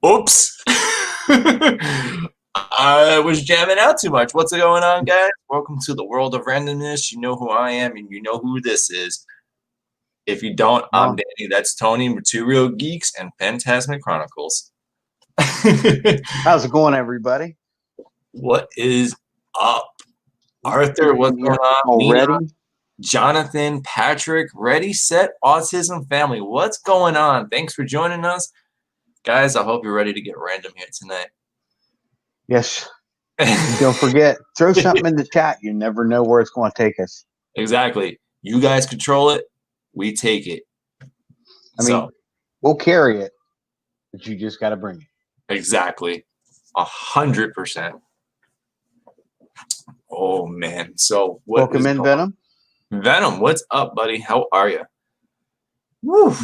Oops. I was jamming out too much. What's going on, guys? Welcome to the world of randomness. You know who I am, and you know who this is. If you don't, I'm Oh, Danny. That's Tony, Material Geeks, and Fantasmic Chronicles. how's it going, everybody? What is up? We're Arthur, what's in going here on? Nina, already. Jonathan, Patrick, Ready, Set, Autism Family. What's going on? Thanks for joining us. Guys, I hope you're ready to get random here tonight. Yes. Don't forget, throw something in the chat. You never know where it's going to take us. Exactly. You guys control it. We take it. I mean, we'll carry it, but you just got to bring it. Exactly. 100%. Oh, man. So Welcome in, Venom. Venom, what's up, buddy? How are you? Woo.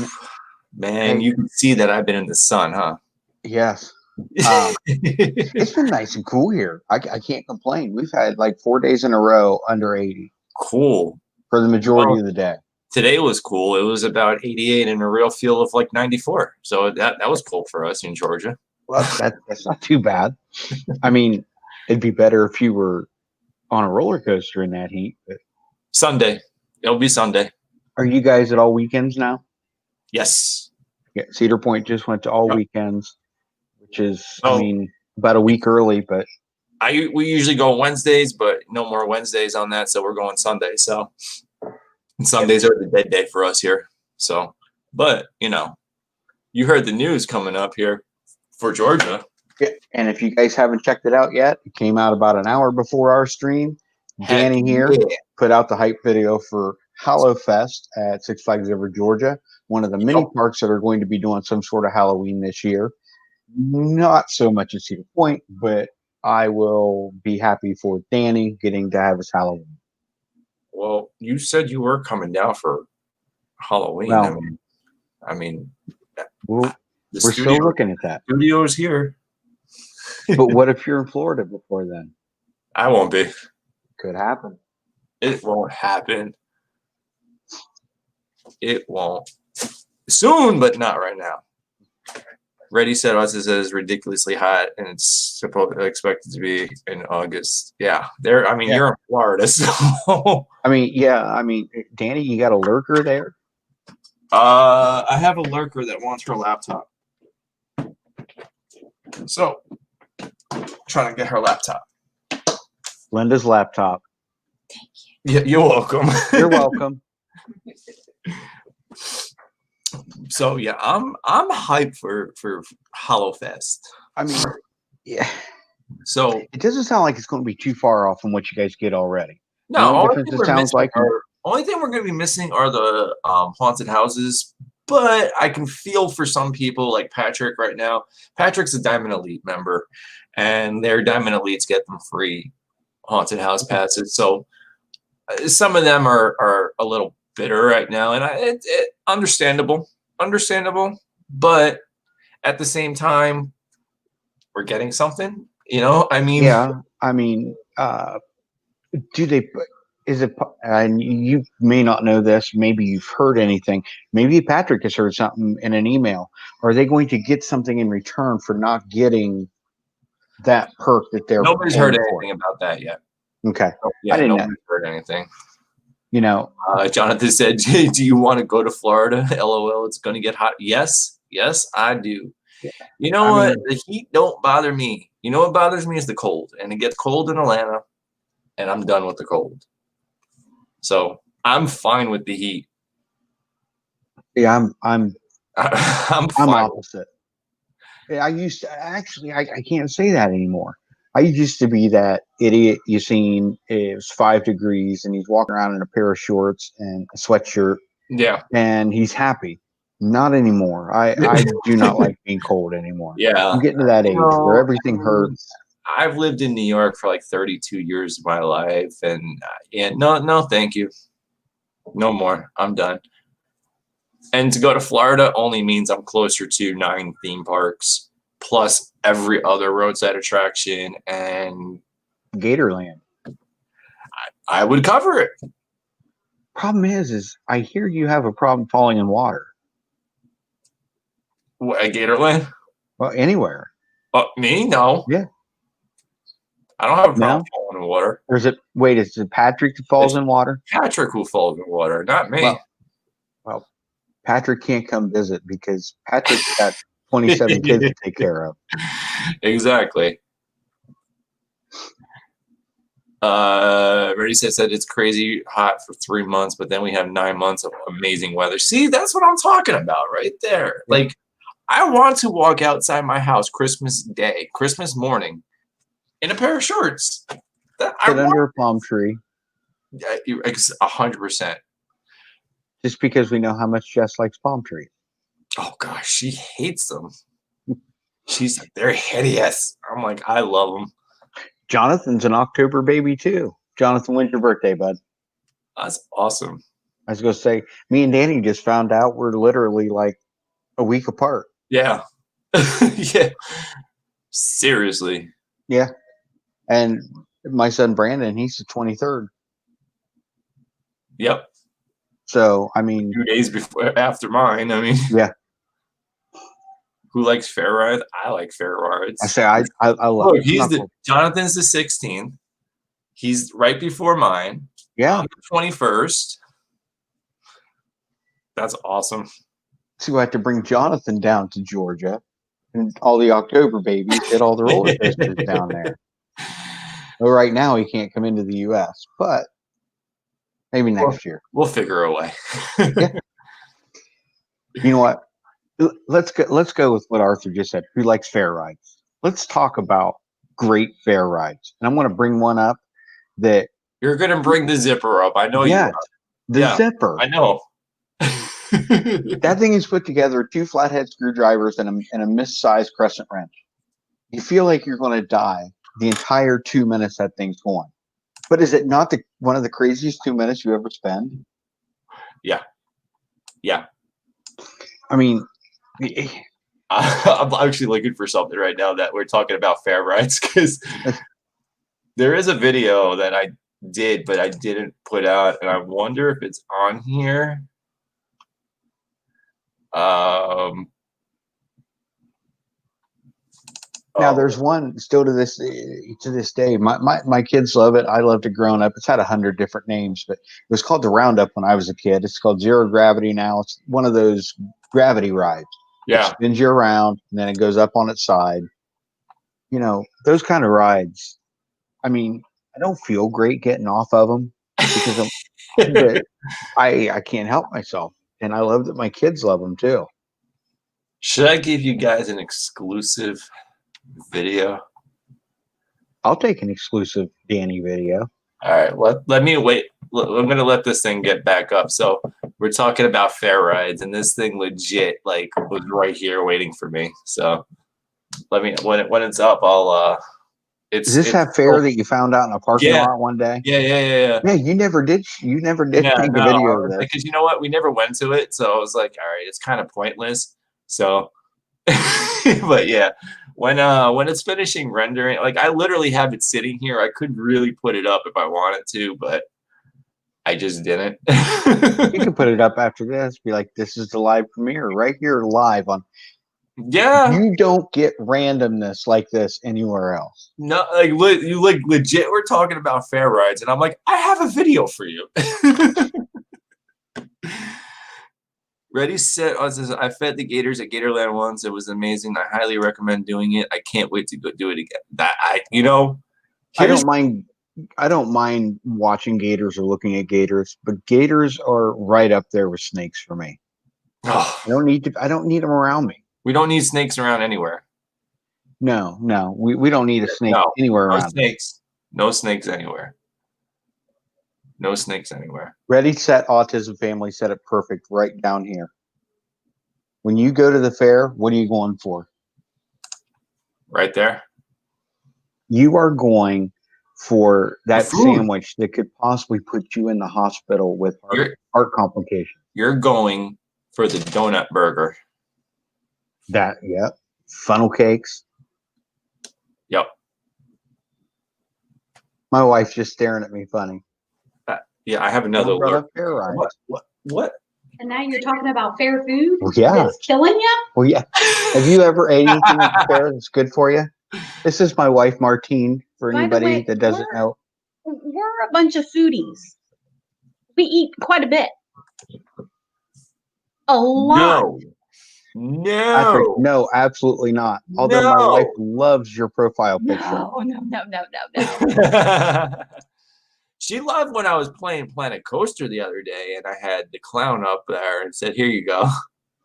Man, you can see that I've been in the sun, huh? Yes. It's been nice and cool here. I can't complain. We've had like 4 days in a row under 80. Cool. For the majority of the day. Today was cool. It was about 88 in a real feel of like 94. So that was cool for us in Georgia. Well, that's not too bad. I mean, it'd be better if you were on a roller coaster in that heat. But Sunday. It'll be Sunday. are you guys at all weekends now? Yes. Yeah, Cedar Point just went to all weekends, which is, I mean, about a week early, but we usually go Wednesdays, but no more Wednesdays on that, so we're going Sunday. So Sundays are the dead day for us here. So, but you know, you heard the news coming up here for Georgia. Yeah, and if you guys haven't checked it out yet, it came out about an hour before our stream. Danny here put out the hype video for Hollow Fest at Six Flags Over Georgia, one of the many parks that are going to be doing some sort of Halloween this year. Not so much at Cedar Point, but I will be happy for Danny getting to have his Halloween. Well, you said you were coming down for Halloween. Well, I mean, we're still looking at that. Studio is here. But what if you're in Florida before then? I won't be. Could happen. It won't happen. It won't. Soon, but not right now. Ready, Set, Us is ridiculously hot, and it's expected to be in August. Yeah, there. I mean, you're in Florida, so. I mean, yeah. I mean, Danny, you got a lurker there? I have a lurker that wants her laptop. So, trying to get her laptop. Linda's laptop. Thank you. Yeah, you're welcome. You're welcome. So yeah, I'm hyped for Hollow Fest. I mean, yeah. So it doesn't sound like it's going to be too far off from what you guys get already. No, only thing we're going to be missing are the haunted houses. But I can feel for some people like Patrick right now. Patrick's a Diamond Elite member, and their Diamond Elites get them free haunted house passes. So some of them are a little bitter right now, and it understandable. But at the same time, we're getting something. You know, I mean, yeah. I mean, do they? Is it? And you may not know this. Maybe you've heard anything. Maybe Patrick has heard something in an email. Are they going to get something in return for not getting that perk that they're? Nobody's heard anything about that yet. Okay, yeah, I didn't know. Heard anything. You know, Jonathan said, "Do you want to go to Florida?" LOL. It's going to get hot. Yes, I do. Yeah. You know what? The heat don't bother me. You know what bothers me is the cold, and it gets cold in Atlanta, and I'm done with the cold. So I'm fine with the heat. Yeah, I'm fine. Opposite. I used to actually. I can't say that anymore. I used to be that idiot you seen. It was 5 degrees, and he's walking around in a pair of shorts and a sweatshirt. Yeah, and he's happy. Not anymore. I do not like being cold anymore. Yeah, I'm getting to that age where everything hurts. I've lived in New York for like 32 years of my life, and no, thank you. No more. I'm done. And to go to Florida only means I'm closer to 9 theme parks, plus every other roadside attraction and Gatorland. I would cover it. Problem is I hear you have a problem falling in water. What, at Gatorland? Well, anywhere. Me? No. Yeah. I don't have a problem No? falling in water. Or is it, wait, is it Patrick that falls in water? Patrick who falls in water, not me. Well, Patrick can't come visit because Patrick's got 27 kids to take care of. Exactly. Ready said it's crazy hot for 3 months, but then we have 9 months of amazing weather. See, that's what I'm talking about right there. Yeah. Like, I want to walk outside my house Christmas Day, Christmas morning, in a pair of shorts. Sit under a palm tree. 100%. Just because we know how much Jess likes palm trees. Oh gosh, she hates them. She's like, they're hideous. I'm like, I love them. Jonathan's an October baby too. Jonathan, when's your birthday, bud? That's awesome. I was going to say, me and Danny just found out we're literally like a week apart. Yeah. Yeah. Seriously. Yeah. And my son Brandon, he's the 23rd. Yep. So, I mean, 2 days after mine. I mean, yeah. Who likes fair rides? I like fair rides. I say I love it. Jonathan's the 16th. He's right before mine. Yeah. I'm the 21st. That's awesome. So we have to bring Jonathan down to Georgia, and all the October babies get all the roller coasters down there. Well, right now he can't come into the U.S., but maybe next year. We'll figure a way. Yeah. You know what? Let's go with what Arthur just said. Who likes fair rides? Let's talk about great fair rides. And I'm going to bring one up that you're going to bring the zipper up. I know you are. The zipper. I know. That thing is put together with 2 flathead screwdrivers and a missized crescent wrench. You feel like you're going to die the entire 2 minutes that thing's going. But is it not one of the craziest 2 minutes you ever spend? Yeah. Yeah. I mean, I'm actually looking for something right now that we're talking about fair rides because there is a video that I did, but I didn't put out, and I wonder if it's on here. Now there's one still to this day. My kids love it. I loved it growing up. It's had 100 different names, but it was called the Roundup when I was a kid. It's called Zero Gravity now. It's one of those gravity rides. Yeah. It spins you around and then it goes up on its side. You know, those kind of rides. I mean, I don't feel great getting off of them because but I can't help myself. And I love that my kids love them too. Should I give you guys an exclusive video? I'll take an exclusive Danny video. All right, let me wait. I'm gonna let this thing get back up. So we're talking about fair rides, and this thing legit like was right here waiting for me. So let me when it's up, I'll Does this have fair that you found out in a parking lot one day? Yeah. Yeah, you never did take a video of this. Because you know what? We never went to it, so I was like, all right, it's kind of pointless. So, but yeah, when it's finishing rendering, like I literally have it sitting here. I could really put it up if I wanted to, but I just didn't. You can put it up after this. Be like, this is the live premiere right here, live on. Yeah, you don't get randomness like this anywhere else. No, like you like legit. We're talking about fair rides, and I'm like, I have a video for you. Ready, set. I fed the gators at Gatorland once. It was amazing. I highly recommend doing it. I can't wait to go do it again. I don't mind watching gators or looking at gators, but gators are right up there with snakes for me. I don't need them around me. We don't need snakes around anywhere. No, we don't need a snake anywhere around. Snakes. No snakes anywhere. No snakes anywhere. Ready, Set, Autism Family said it perfect right down here. When you go to the fair, what are you going for? Right there. You are going for that sandwich that could possibly put you in the hospital with heart complications. You're going for the donut burger. Yep. Funnel cakes. Yep. My wife's just staring at me funny. Yeah, I have another alert. What? And now you're talking about fair food? Well, yeah. That's killing you? Well, yeah. Have you ever ate anything at the fair that's good for you? This is my wife, Martine, for anybody that doesn't know. We're a bunch of foodies. We eat quite a bit. A lot. No. Patrick, no, absolutely not. Although my wife loves your profile picture. No. She loved when I was playing Planet Coaster the other day, and I had the clown up there and said, "Here you go."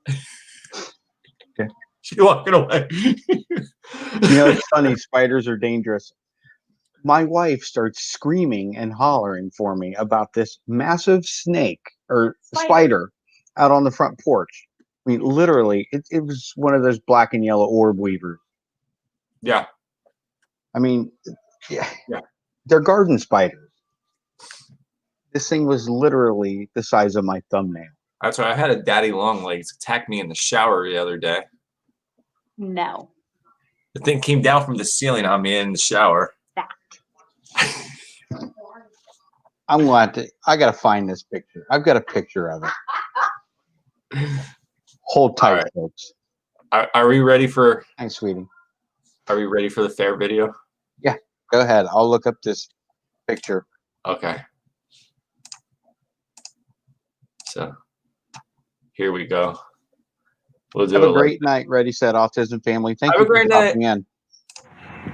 Okay. She walking away. It's funny. Spiders are dangerous. My wife starts screaming and hollering for me about this massive snake or spider out on the front porch. I mean, literally, it was one of those black and yellow orb weavers. Yeah. I mean, yeah. They're garden spiders. This thing was literally the size of my thumbnail. That's why I had a daddy long legs attack me in the shower the other day. No. The thing came down from the ceiling on me in the shower. I'm going to. I got to find this picture. I've got a picture of it. Hold tight, folks. Are we ready for? Thanks, sweetie. Are we ready for the fair video? Yeah, go ahead. I'll look up this picture. Okay. So here we go. We'll do Have a great night, Ready, Set, Autism family. Thank you for stopping in.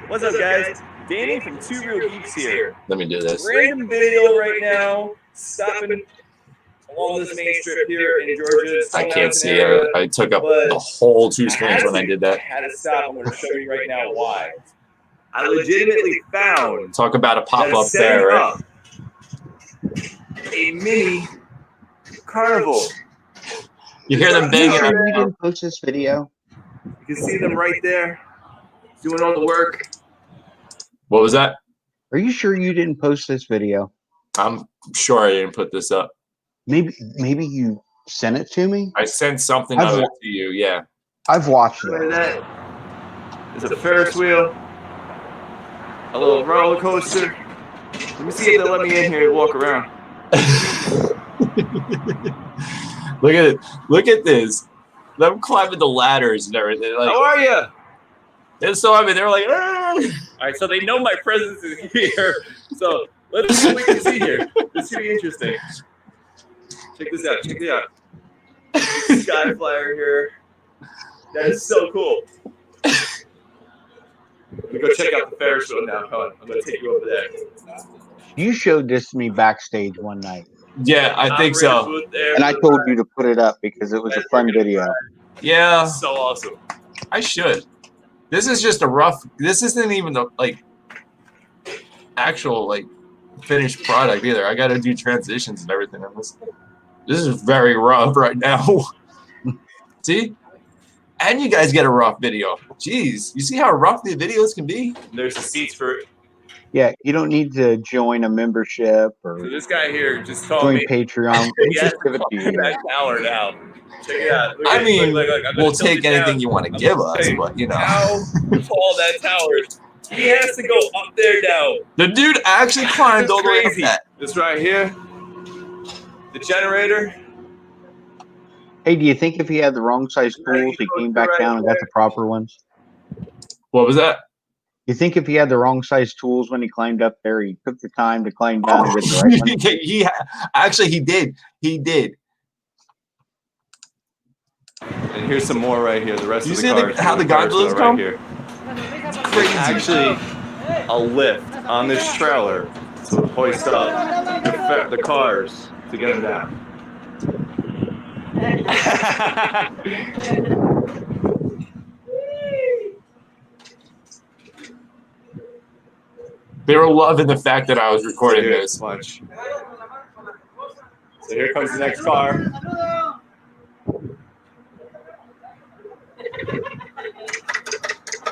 What's up, guys? Danny from Two Real Geeks here. Let me do this. Random video right now. Stopping along this main strip here in Georgia. I can't see it. I took up the whole 2 screens when I did that. I had to stop. I'm going to show you right now why. I legitimately found. Talk about a pop-up there, right? A mini carnival. You hear them banging. You didn't post this video. You can see them right there doing all the work. What was that? Are you sure you didn't post this video? I'm sure I didn't put this up. Maybe you sent it to me? I sent something of it to you, yeah. I've watched it. Look at that. There's a Ferris wheel. A little roller coaster. Let me see if they'll let me in here and walk around. Look at it. Look at this. Them climbing the ladders and everything. Like, how are you? And so I mean, they're like, ah. All right, so they know my presence is here. So let's see what we can see here. This should be interesting. Check this out. Check it out. Sky flyer here. That is so cool. Let me go check out the Ferris wheel now. Come on. I'm going to take you over there. You showed this to me backstage one night. Yeah, I think so. And I told you to put it up because it was a fun video. Yeah. So awesome. I should. This is just a rough. This isn't even the actual finished product either. I got to do transitions and everything on this. This is very rough right now. See? And you guys get a rough video. Jeez, you see how rough the videos can be? There's the seats for. Yeah, you don't need to join a membership or. So this guy here just told join me. Patreon. Just give it to you. That tower now. Check it out. I mean, we'll take anything you want to give us, but you know. How tall that tower is. He has to go up there now. The dude actually climbed all the way up that. This right here. The generator. Hey, do you think if he had the wrong size tools, he came back down and got the proper ones? What was that? You think if he had the wrong size tools when he climbed up there, he took the time to climb down and get the right one? He did. He did. And here's some more right here. The rest you of the see cars. How the gondolas come? Right here. It's crazy. Actually, a lift on this trailer to hoist up the cars to get them down. They were loving the fact that I was recording this. Watch. So here comes the next car.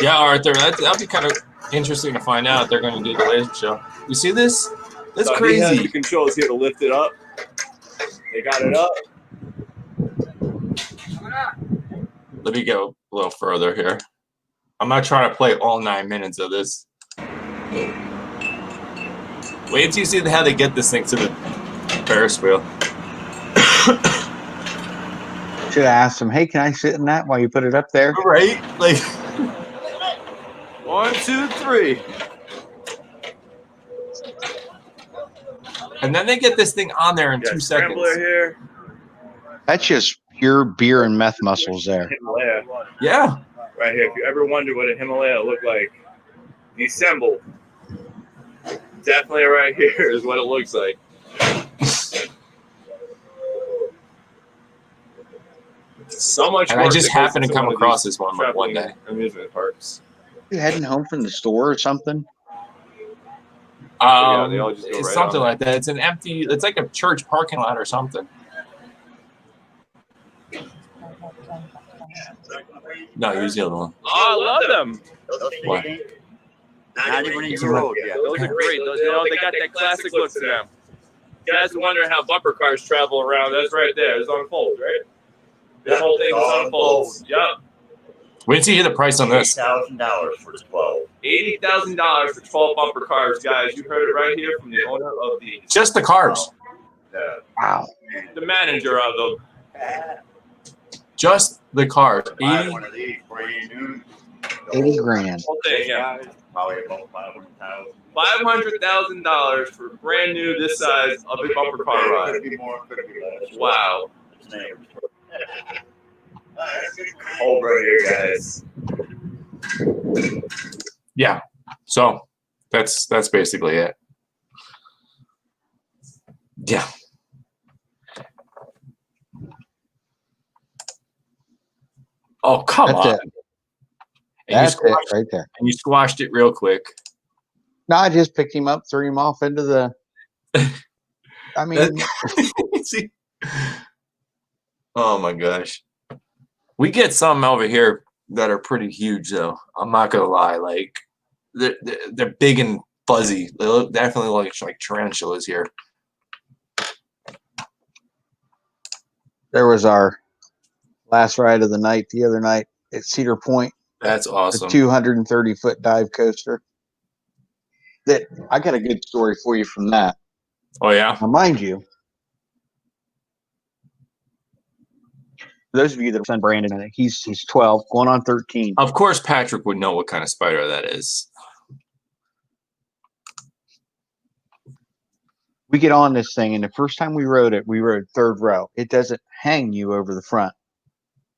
Yeah, Arthur, that'd be kind of interesting to find out if they're going to do the laser show. You see this? That's so crazy. He has the controls here to lift it up. They got it up. Let me go a little further here. I'm not trying to play all 9 minutes of this. Wait until you see how they get this thing to the Ferris wheel. Should have asked him, hey, can I sit in that while you put it up there? Right? Like 1, 2, 3. And then they get this thing on there in 2 seconds. Scrambler here. That's just pure beer and meth muscles there. Himalaya. Yeah. Right here. If you ever wonder what a Himalaya looked like, assembled. Definitely right here is what it looks like. So much. And I just happened to come across this one day. Amusement parks. You heading home from the store or something? They all just go It's right something on. like that. It's an empty. It's like a church parking lot or something. No, use the other one. Oh, I love them. What? Not even in road yet. Those are great. Those, they got that classic look to them. You guys are wondering how bumper cars travel around. That's right there. It's on folds, right? This whole thing is on folds. Yep. Wait till you hear the price on this. $80,000 for 12. $80,000 for 12 bumper cars, guys. You heard it right here from the owner of the Just the cars. Wow. the manager of them. Just the cars. Buy 80. one of these brand new. 80 grand. Whole thing, yeah. Probably about 500,000. $500,000 for brand new this size of a bumper car ride. Could be more, could be less. Wow. It's neighbors. Over here, guys. Yeah. So that's basically it. Yeah. Oh, come That's on. it. And That's it right there. and you squashed it real quick. No, I just picked him up, threw him off into the. I mean, See? Oh my gosh. We get some over here that are pretty huge, though. I'm not gonna lie. Like they're big and fuzzy. They look definitely like tarantulas here. there was our last ride of the night the other night at Cedar Point. That's awesome. The 230-foot dive coaster. That I got a good story for you from that. Oh yeah. Now, mind you, for those of you that are son Brandon, I think he's 12, going on 13. Of course, Patrick would know what kind of spider that is. We get on this thing, and the first time we rode third row. It doesn't hang you over the front.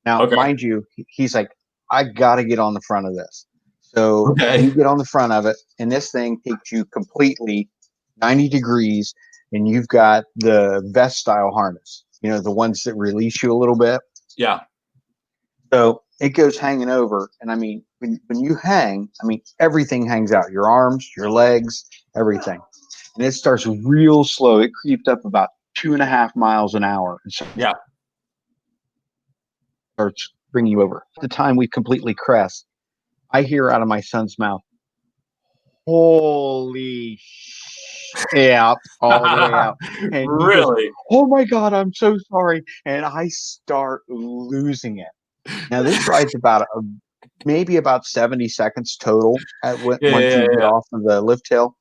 Now, Okay. mind you, he's like, I got to get on the front of this. So Okay. you get on the front of it, and this thing takes you completely 90 degrees, and you've got the vest style harness, you know, the ones that release you a little bit. Yeah. So it goes hanging over. And I mean, when you hang, I mean, everything hangs out, your arms, your legs, everything. And it starts real slow. It creeped up about 2.5 miles an hour. And so Yeah. starts bringing you over. At the time we completely crest, I hear out of my son's mouth, holy yeah, all the way out. And he goes, Really? oh my God, I'm so sorry. And I start losing it. Now this ride's maybe about 70 seconds total once you get off of the lift hill.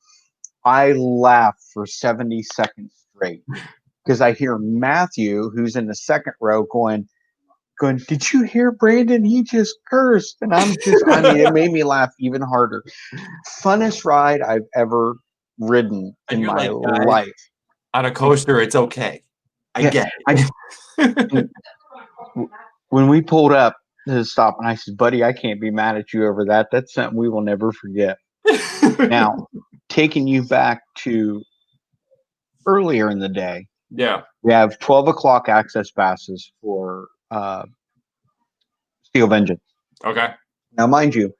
I laugh for 70 seconds straight because I hear Matthew, who's in the second row, going, did you hear Brandon? He just cursed. And I mean, it made me laugh even harder. Funnest ride I've ever ridden in my life. On a coaster, it's okay. I get it. When we pulled up to stop, and I said, buddy, I can't be mad at you over that. That's something we will never forget. Now, taking you back to earlier in the day, Yeah. we have 12 o'clock access passes for Steel Vengeance. Okay. Now, mind you,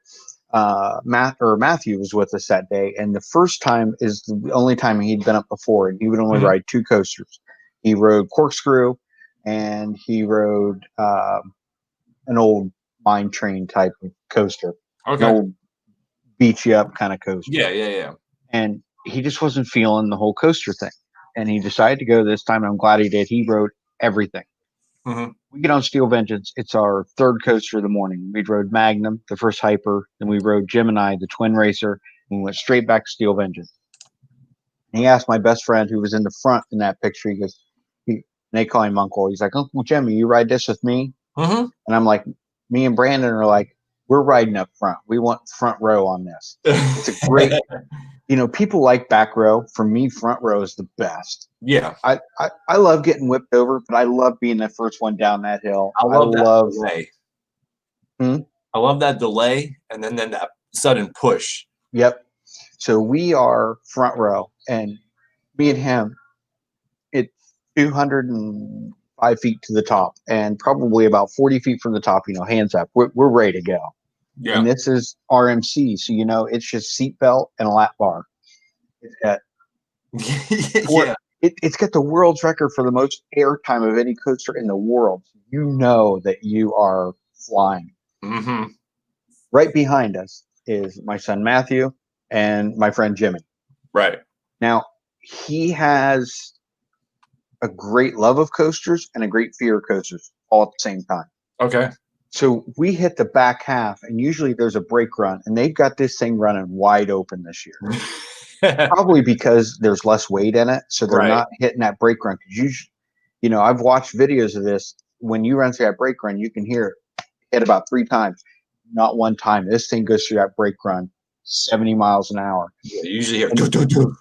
Matthew was with us that day, and the first time is the only time he'd been up before, and he would only ride 2 coasters. He rode Corkscrew, and he rode an old mine train type of coaster, Okay. an old beat you up kind of coaster. Yeah. And he just wasn't feeling the whole coaster thing, and he decided to go this time. And I'm glad he did. He rode everything. Mm-hmm. We get on Steel Vengeance. It's our third coaster of the morning. We rode Magnum, the first Hyper. Then we rode Gemini, the twin racer. And we went straight back to Steel Vengeance. And he asked my best friend who was in the front in that picture, he goes, they call him Uncle. He's like, Uncle Jimmy, you ride this with me? Mm-hmm. And I'm like, me and Brandon are like, we're riding up front. We want front row on this. It's a great, people like back row. For me, front row is the best. Yeah. I love getting whipped over, but I love being the first one down that hill. I love that delay. Hmm? I love that delay and then that sudden push. Yep. So we are front row, and me and him, it's 205 feet to the top, and probably about 40 feet from the top, hands up. We're ready to go. Yeah. And this is RMC, so it's just seatbelt and a lap bar. It's got it's got the world's record for the most air time of any coaster in the world. You know that you are flying. Mm-hmm. Right behind us is my son Matthew and my friend Jimmy. Right. Now, he has a great love of coasters and a great fear of coasters all at the same time. Okay. So we hit the back half, and usually there's a brake run, and they've got this thing running wide open this year. Probably because there's less weight in it, so they're not hitting that brake run. Because I've watched videos of this. When you run through that brake run, you can hear it hit about 3 times. Not one time. This thing goes through that brake run 70 miles an hour. Yeah, you usually hear do.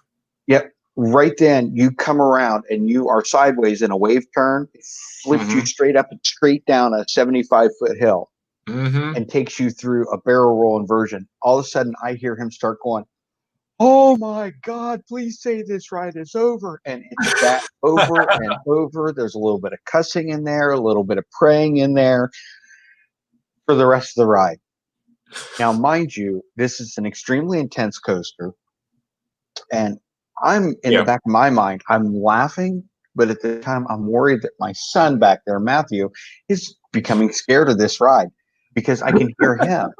Yep. Right then, you come around and you are sideways in a wave turn. It flips you straight up and straight down a 75-foot hill and takes you through a barrel roll inversion. All of a sudden, I hear him start going, oh my God, please say this ride is over. And it's that over and over. There's a little bit of cussing in there, a little bit of praying in there for the rest of the ride. Now, mind you, this is an extremely intense coaster. And I'm in the back of my mind, I'm laughing, but at the time I'm worried that my son back there, Matthew, is becoming scared of this ride because I can hear him.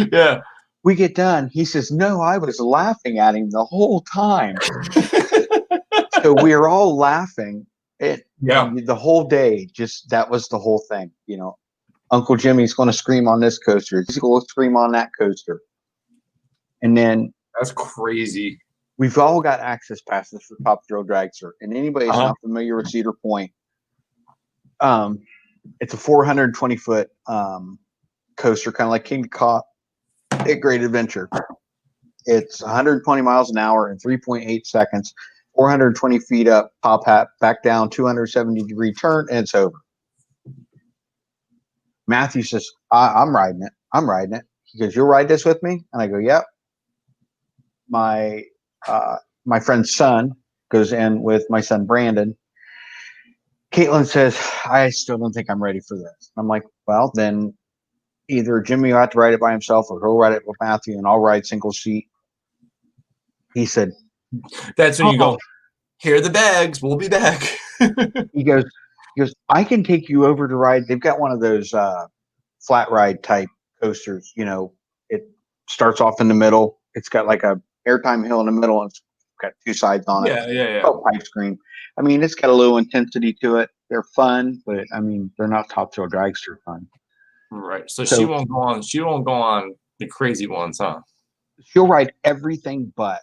Yeah. We get done. He says, no, I was laughing at him the whole time. So we are all laughing. And the whole day, that was the whole thing. Uncle Jimmy's going to scream on this coaster. He's going to scream on that coaster. And then that's crazy. We've all got access passes for Top Thrill Dragster. And anybody who's not familiar with Cedar Point, it's a 420-foot coaster, kind of like King Ka, a great adventure. It's 120 miles an hour in 3.8 seconds, 420 feet up, top hat, back down, 270-degree turn, and it's over. Matthew says, I'm riding it. I'm riding it. He goes, you'll ride this with me? And I go, yep. My friend's son goes in with my son, Brandon. Caitlin says, I still don't think I'm ready for this. I'm like, well, then either Jimmy will have to ride it by himself or he'll ride it with Matthew and I'll ride single seat. He said, that's when you go, here are the bags. We'll be back. He goes, I can take you over to ride. They've got one of those flat ride type coasters. It starts off in the middle. It's got like a airtime hill in the middle. And it's got 2 sides on it. Yeah. Oh, pipe screen. I mean, it's got a little intensity to it. They're fun, but I mean, they're not Top Thrill Dragster fun. Right. So she won't go on. She won't go on the crazy ones, huh? She'll ride everything but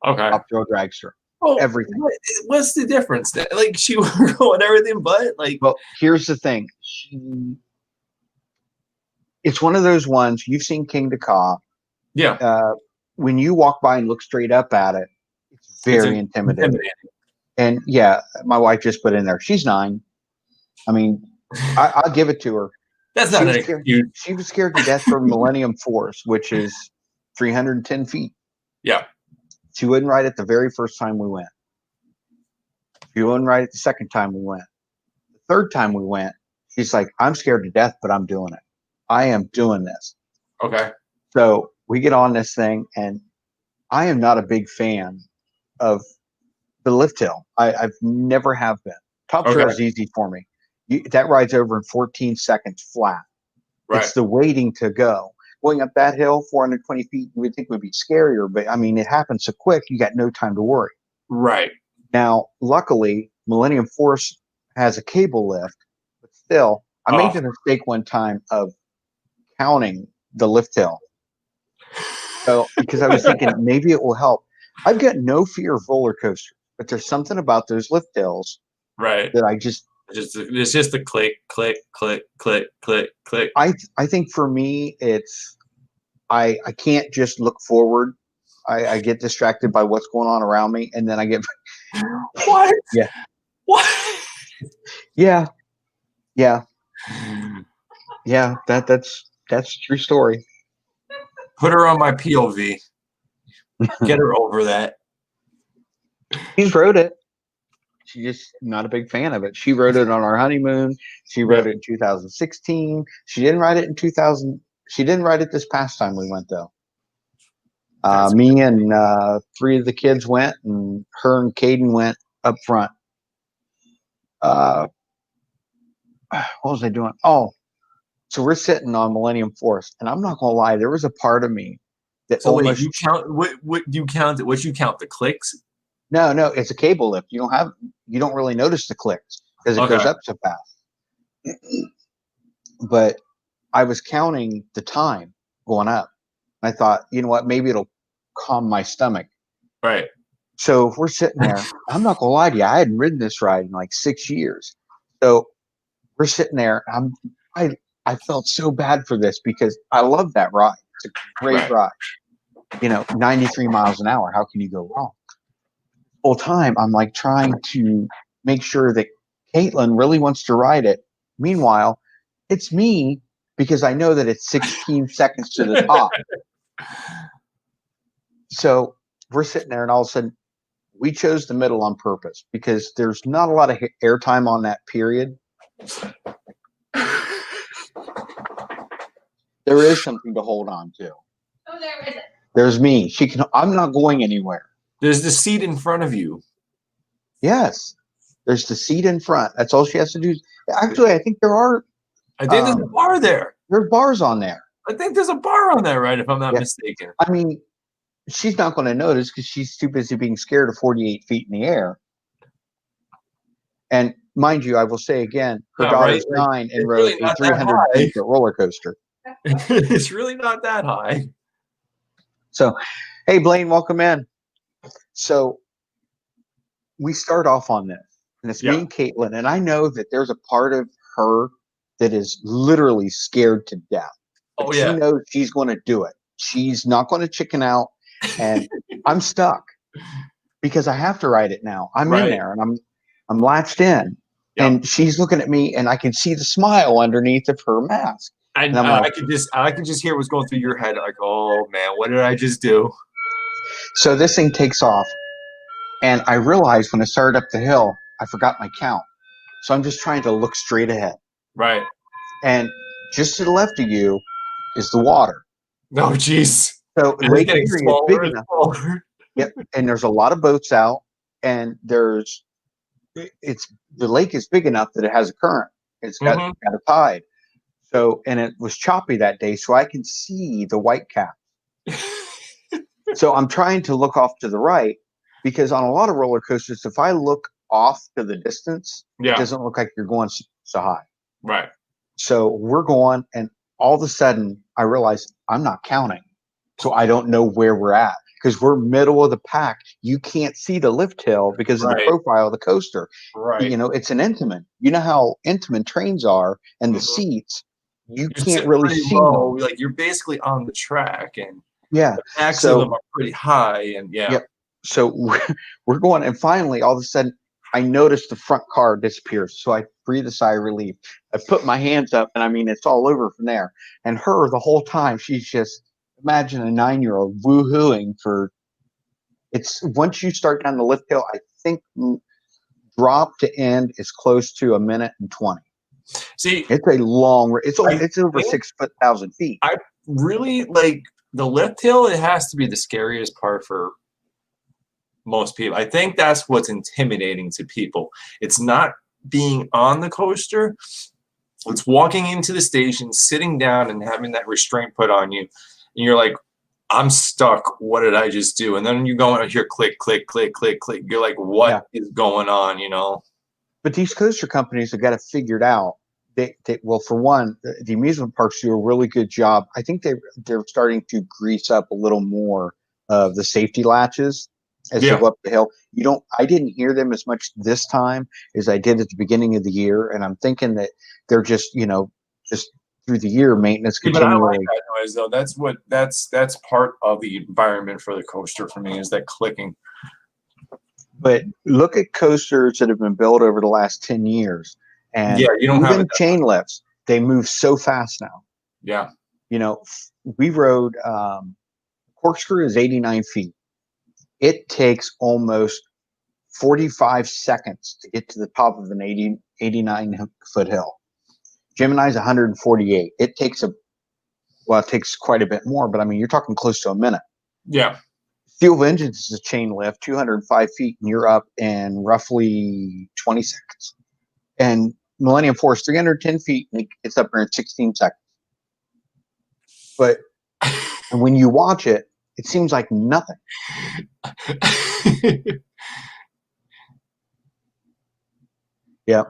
Top Thrill Dragster. Oh, everything. What's the difference then? Like she will go on everything but like. Well, here's the thing. It's one of those ones you've seen King Ka. Yeah. When you walk by and look straight up at it, it's very intimidating. And yeah, my wife just put in there. She's 9. I mean, I'll give it to her. That's not she was scared to death from Millennium Force, which is 310 feet. Yeah. She wouldn't ride it the very first time we went. She wouldn't ride it the second time we went. The third time we went, she's like, I'm scared to death, but I'm doing it. I am doing this. Okay. So we get on this thing, and I am not a big fan of the lift hill. I've never have been. Top Thrill is easy for me. That ride's over in 14 seconds flat. Right. It's the waiting to go. Going up that hill, 420 feet, you would think would be scarier, but I mean, it happens so quick, you got no time to worry. Right. Now, luckily, Millennium Force has a cable lift, but still, I made the mistake one time of counting the lift hill. So, because I was thinking maybe it will help. I've got no fear of roller coasters, but there's something about those lift hills Right. that I just It's just a click, click, click, click, click, click. I think for me it's I can't just look forward. I get distracted by what's going on around me, and then I get What? Yeah. What? yeah. That's a true story. Put her on my POV. Get her over that. She's wrote it. She's just not a big fan of it. She wrote it on our honeymoon. She wrote it in 2016. She didn't write it in 2000. She didn't write it this past time we went though. Me and 3 of the kids went, and her and Caden went up front. What was I doing? Oh, so we're sitting on Millennium Forest, and I'm not gonna lie, there was a part of me that So almost wait, you count what you count? What you count the clicks? no, it's a cable lift. You don't really notice the clicks because it goes up so fast. But I was counting the time going up. I thought, you know what, maybe it'll calm my stomach. Right. So if we're sitting there, I'm not gonna lie to you, I hadn't ridden this ride in like 6 years. So we're sitting there. I felt so bad for this because I love that ride. It's a great ride. 93 miles an hour. How can you go wrong? Whole time I'm like trying to make sure that Caitlin really wants to ride it. Meanwhile, it's me because I know that it's 16 seconds to the top. So we're sitting there, and all of a sudden, we chose the middle on purpose because there's not a lot of airtime on that period. There is something to hold on to. Oh, there is it. There's me. I'm not going anywhere. There's the seat in front of you. Yes. There's the seat in front. That's all she has to do. Actually, I think there are. I think there's a bar there. There's bars on there. I think there's a bar on there, right? If I'm not mistaken. I mean, she's not going to notice because she's too busy being scared of 48 feet in the air. And mind you, I will say again, her daughter's 9 and rode a 300-foot roller coaster. It's really not that high. So, hey, Blaine, welcome in. So we start off on this, and it's me and Caitlin, and I know that there's a part of her that is literally scared to death. But she knows she's going to do it. She's not going to chicken out, and I'm stuck because I have to ride it now. I'm in there, and I'm latched in, and she's looking at me, and I can see the smile underneath of her mask. And I could just hear what's going through your head, like, oh man, what did I just do? So this thing takes off, and I realized when I started up the hill, I forgot my count. So I'm just trying to look straight ahead. Right. And just to the left of you is the water. Oh, jeez. So Lake Erie is big enough. Yep. And there's a lot of boats out, and the lake is big enough that it has a current. It's got a tide. So, and it was choppy that day, so I can see the white cap. So I'm trying to look off to the right because on a lot of roller coasters, if I look off to the distance, it doesn't look like you're going so high. Right. So we're going, and all of a sudden I realize I'm not counting. So I don't know where we're at because we're middle of the pack. You can't see the lift hill because of the profile of the coaster. Right. It's an Intamin. You know how Intamin trains are, and the seats, you can't really see low. Like you're basically on the track, and the backs of them are pretty high, and So we're going, and finally, all of a sudden, I noticed the front car disappears. So I breathe a sigh of relief. I put my hands up, and I mean, it's all over from there. And her, the whole time, she's just, imagine a 9-year-old woohooing for, it's, once you start down the lift hill, I think drop to end is close to 1:20. See, it's a long, it's over 6,000 feet. I really like the lift hill. It has to be the scariest part for most people. I think that's what's intimidating to people. It's not being on the coaster. It's walking into the station, sitting down, and having that restraint put on you. And you're like, I'm stuck. What did I just do? And then you go and hear click, click, click, click, click. You're like, what is going on? But these coaster companies have got it figured out. Well, for one, the amusement parks do a really good job. I think they're starting to grease up a little more of the safety latches. as they go up the hill. I didn't hear them as much this time as I did at the beginning of the year, and I'm thinking that they're just just through the year maintenance continually. But I like that noise though. That's part of the environment for the coaster for me, is that clicking. But look at coasters that have been built over the last 10 years, and you don't have chain lifts. They move so fast now. Yeah. We rode corkscrew is 89 feet. It takes almost 45 seconds to get to the top of an 89-foot hill. Gemini's 148. It takes quite a bit more, but I mean, you're talking close to a minute. Yeah. Steel Vengeance is a chain lift, 205 feet, and you're up in roughly 20 seconds. And Millennium Force, 310 feet, and it's up there in 16 seconds. But when you watch it, it seems like nothing. Yeah.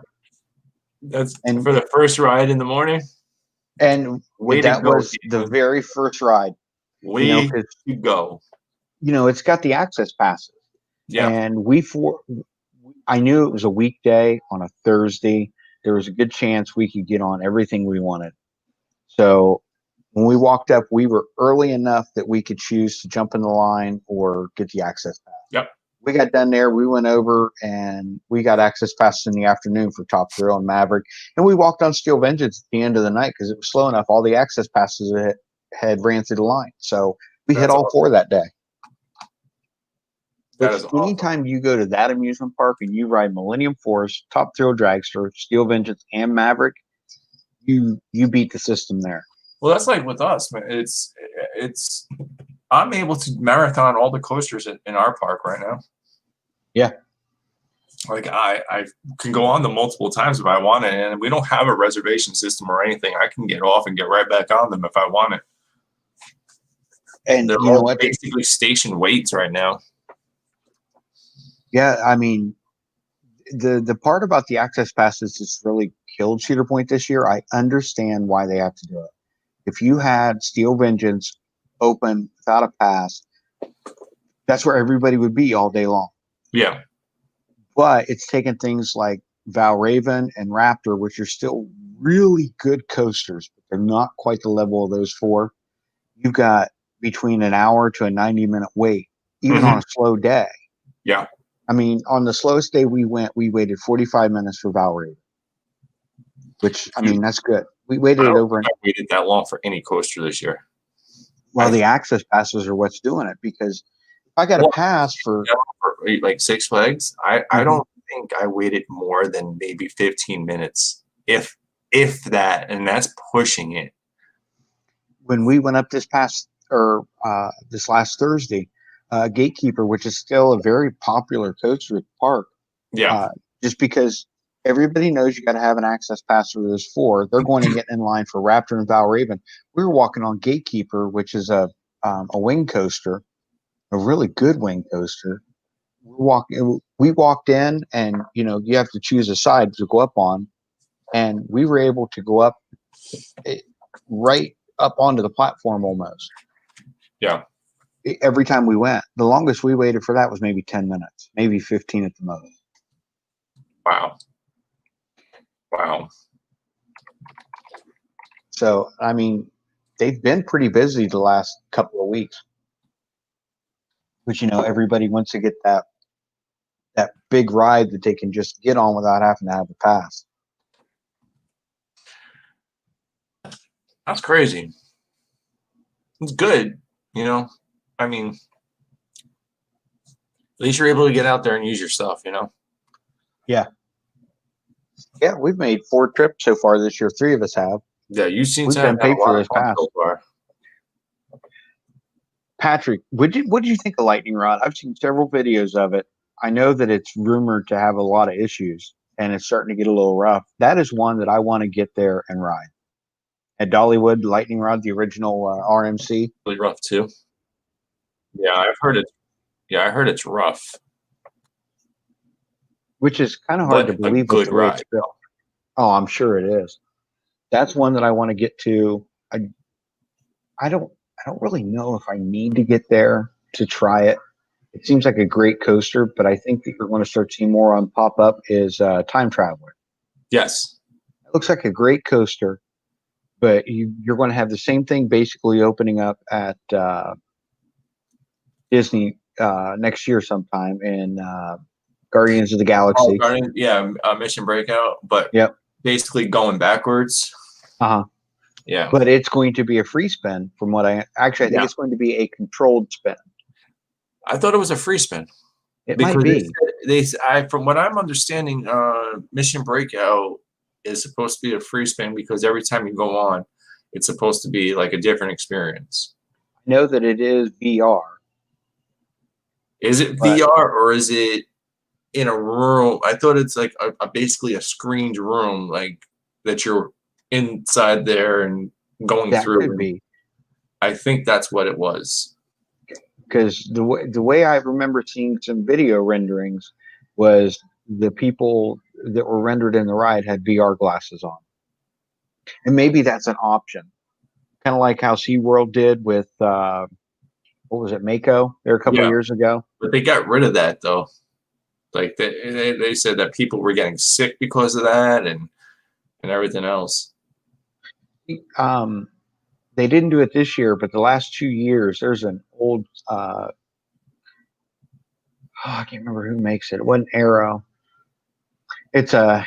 That's for the first ride in the morning. And that was the very first ride. Way to go. It's got the access passes. Yeah. And I knew it was a weekday on a Thursday. There was a good chance we could get on everything we wanted. So when we walked up, we were early enough that we could choose to jump in the line or get the access pass. Yep. We got done there. We went over and we got access passes in the afternoon for Top Thrill and Maverick. And we walked on Steel Vengeance at the end of the night because it was slow enough. All the access passes had ran through the line. So we hit all four that day. But anytime you go to that amusement park and you ride Millennium Force, Top Thrill Dragster, Steel Vengeance, and Maverick, you beat the system there. Well, that's like with us, man. It's I'm able to marathon all the coasters in our park right now. Yeah. Like I can go on them multiple times if I want it, and we don't have a reservation system or anything. I can get off and get right back on them if I want it. And they're all basically station weights right now. Yeah, I mean, the part about the access passes that's really killed Cedar Point this year, I understand why they have to do it. If you had Steel Vengeance open without a pass, that's where everybody would be all day long. Yeah. But it's taken things like Valraven and Raptor, which are still really good coasters, but they're not quite the level of those four. You've got between an hour to a 90-minute wait, even on a slow day. Yeah. I mean, on the slowest day we waited 45 minutes for Valraven, which, I mean, that's good. We waited over. I waited that long for any coaster this year. Well, the access passes are what's doing it, because if I got a pass for like Six Flags, I don't think I waited more than maybe 15 minutes, if that, and that's pushing it. When we went up this last Thursday, Gatekeeper, which is still a very popular coaster at the park. Yeah. Just because everybody knows you got to have an access pass for those four. They're going to get in line for Raptor and Valraven. We were walking on Gatekeeper, which is a wing coaster, a really good wing coaster. We walked in, and you have to choose a side to go up on, and we were able to go up right up onto the platform almost. Yeah. Every time we went. The longest we waited for that was maybe 10 minutes, maybe 15 at the most. Wow. So, I mean, they've been pretty busy the last couple of weeks. But, everybody wants to get that big ride that they can just get on without having to have a pass. That's crazy. It's good, I mean, at least you're able to get out there and use your stuff, Yeah. Yeah, we've made 4 trips so far this year. 3 of us have. Yeah, you seem to have paid for this pass. So far. Patrick, what did you think of Lightning Rod? I've seen several videos of it. I know that it's rumored to have a lot of issues, and it's starting to get a little rough. That is one that I want to get there and ride. At Dollywood, Lightning Rod, the original RMC. Really rough too. Yeah, I've heard it. Yeah, I heard it's rough. Which is kind of hard to believe. Good ride. Oh, I'm sure it is. That's one that I want to get to. I don't really know if I need to get there to try it. it seems like a great coaster, but I think that you're going to start seeing more on pop up is Time Traveler. Yes. It looks like a great coaster, but you're going to have the same thing basically opening up at Disney next year sometime in Guardians of the Galaxy. Mission Breakout, but Yep. basically going backwards. Uh-huh. Yeah. But it's going to be a free spin from what I think it's going to be a controlled spin. I thought it was a free spin. It might be. From what I'm understanding, Mission Breakout is supposed to be a free spin because every time you go on, it's supposed to be like a different experience. I know that it is VR. Is it VR or is it in a room? I thought it's like basically a screened room, like that you're inside there and going through. That could be. I think that's what it was. Because the way I remember seeing some video renderings was the people that were rendered in the ride had VR glasses on. And maybe that's an option. Kind of like how SeaWorld did with, what was it, Mako there a couple of years ago. But they got rid of that, though. Like, they said that people were getting sick because of that and everything else. They didn't do it this year, but the last 2 years, there's an old, I can't remember who makes it. It wasn't Arrow. It's a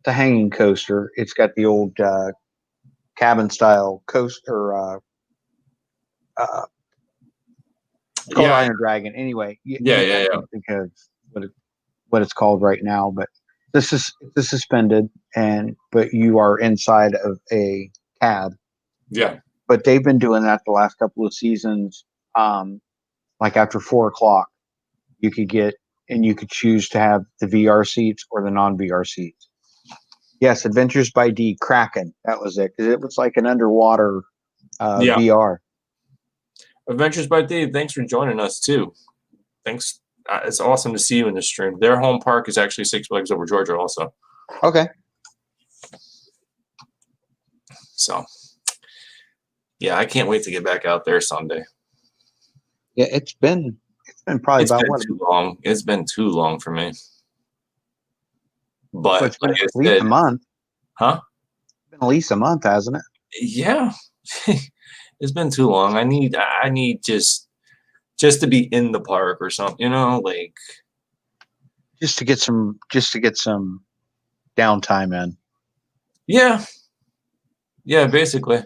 hanging coaster. It's got the old cabin style coaster. It's called Iron Dragon. Anyway, yeah. Because what it's called right now, but this is suspended, but you are inside of a cab. Yeah. But they've been doing that the last couple of seasons. Like after 4:00, you could choose to have the VR seats or the non-VR seats. Yes, Adventures by D Kraken. That was it. Because it was like an underwater VR. Adventures by D, thanks for joining us too. Thanks. It's awesome to see you in the stream. Their home park is actually Six Flags Over Georgia also. Okay. So, yeah, I can't wait to get back out there Sunday. Yeah, it's been probably too long. It's been too long for me. But it's been at least a month. Huh? It's been at least a month, hasn't it? Yeah. It's been too long. I need just to be in the park or something, like just to get some downtime in. Yeah. Yeah, basically,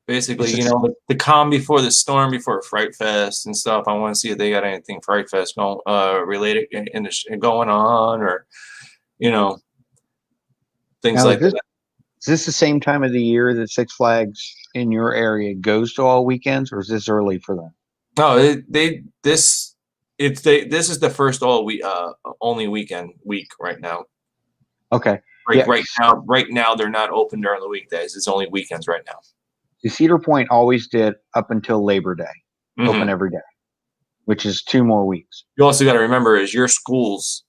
the calm before the storm, before Fright Fest and stuff. I want to see if they got anything Fright Fest related going on, or things now, like that. Is this the same time of the year that Six Flags in your area goes to all weekends, or is this early for them? No, this is the first only week right now. Okay. Right now they're not open during the weekdays. It's only weekends right now. The Cedar Point always did up until Labor Day, open every day, which is 2 more weeks. You also got to remember is your schools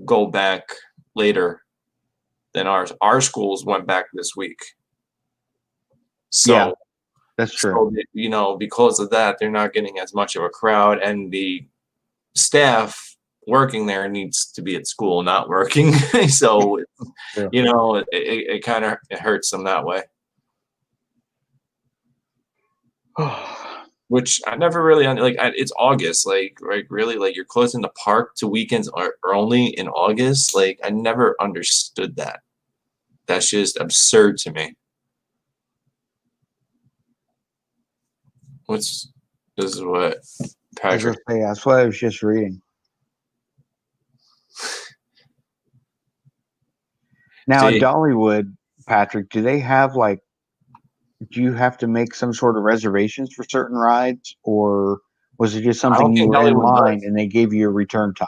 go back later than ours. Our schools went back this week. So yeah, that's true. So, because of that, they're not getting as much of a crowd, and the staff working there needs to be at school, not working. So, it kind of hurts them that way. Which I never really it's August, really, you're closing the park to weekends are only in August. I never understood that. That's just absurd to me. This is what Patrick. That's what I was just reading. Now, at Dollywood, Patrick, do they have do you have to make some sort of reservations for certain rides, or was it just something you were in line and they gave you a return time?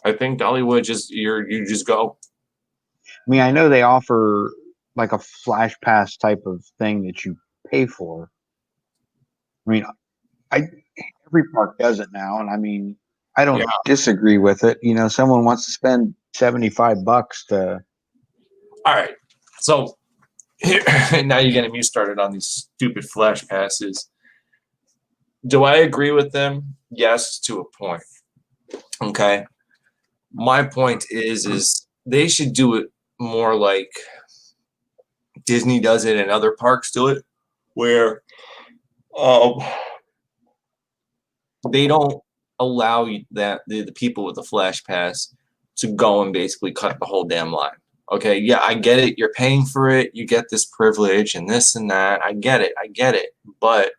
I think Dollywood you just go. I mean, I know they offer like a flash pass type of thing that you pay for. I mean, every park does it now, and I mean, I don't disagree with it. Someone wants to spend $75 to. All right, so here, now you're getting me started on these stupid flash passes. Do I agree with them? Yes, to a point. Okay. My point is they should do it more like Disney does it and other parks do it, where they don't allow the people with the flash pass to go and basically cut the whole damn line. Okay, yeah, I get it. You're paying for it. You get this privilege and this and that. I get it. But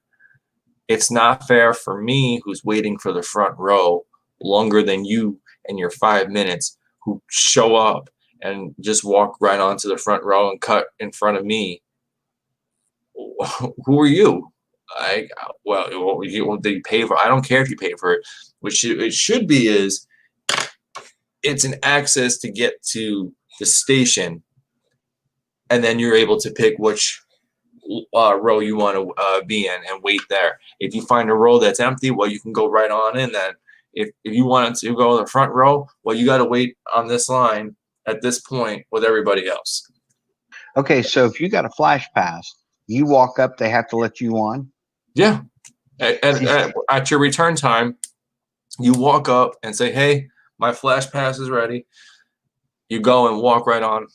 it's not fair for me, who's waiting for the front row longer than you and your 5 minutes, who show up and just walk right onto the front row and cut in front of me. Who are you? They pay for. I don't care if you pay for it. Which it should be is it's an access to get to the station, and then you're able to pick which row you want to be in and wait there. If you find a row that's empty, well, you can go right on in. Then if you wanted to go in the front row, well, you got to wait on this line at this point with everybody else. Okay, so if you got a flash pass, you walk up, they have to let you on. Yeah. At your return time, you walk up and say, hey, my flash pass is ready. You go and walk right on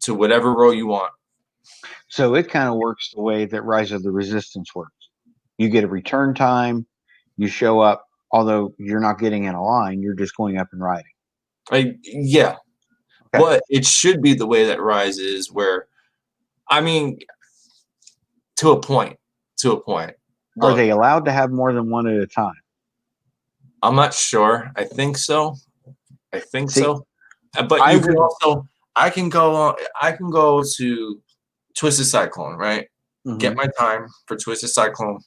to whatever row you want. So it kind of works the way that Rise of the Resistance works. You get a return time, you show up, although you're not getting in a line, you're just going up and riding. Yeah. Okay. But it should be the way that Rise is, where, I mean, to a point. Are they allowed to have more than one at a time? I'm not sure. I think so. But I can go to Twisted Cyclone, right? Mm-hmm. Get my time for Twisted Cyclone,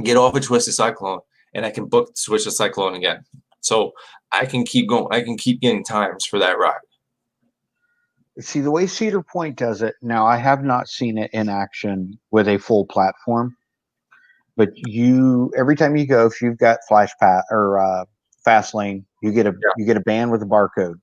get off of Twisted Cyclone, and I can book Twisted Cyclone again. So I can keep going. I can keep getting times for that ride. See, the way Cedar Point does it, now I have not seen it in action with a full platform, but every time you go, if you've got Flash Pass or Fast Lane, you get a band with a barcode,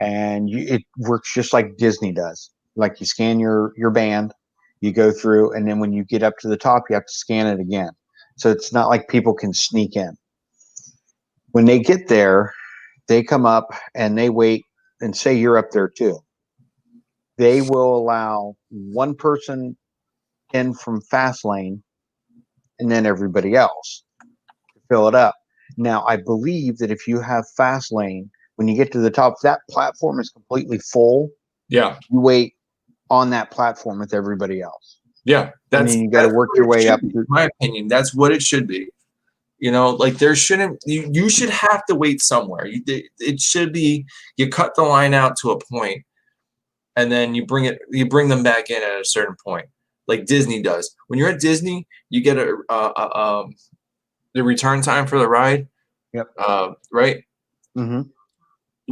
and it works just like Disney does. Like you scan your band, you go through, and then when you get up to the top, you have to scan it again. So it's not like people can sneak in. When they get there, they come up and they wait and say you're up there too. They will allow one person in from Fast Lane and then everybody else to fill it up. Now, I believe that if you have Fast Lane, when you get to the top, that platform is completely full. Yeah. You wait on that platform with everybody else. Yeah. And then you got to work your way up. In my opinion, that's what it should be. You know, like there shouldn't, you should have to wait somewhere. It should be, you cut the line out to a point, and then you bring them back in at a certain point, like Disney does. When you're at Disney, you get the return time for the ride. Yep. Right. Mm-hmm.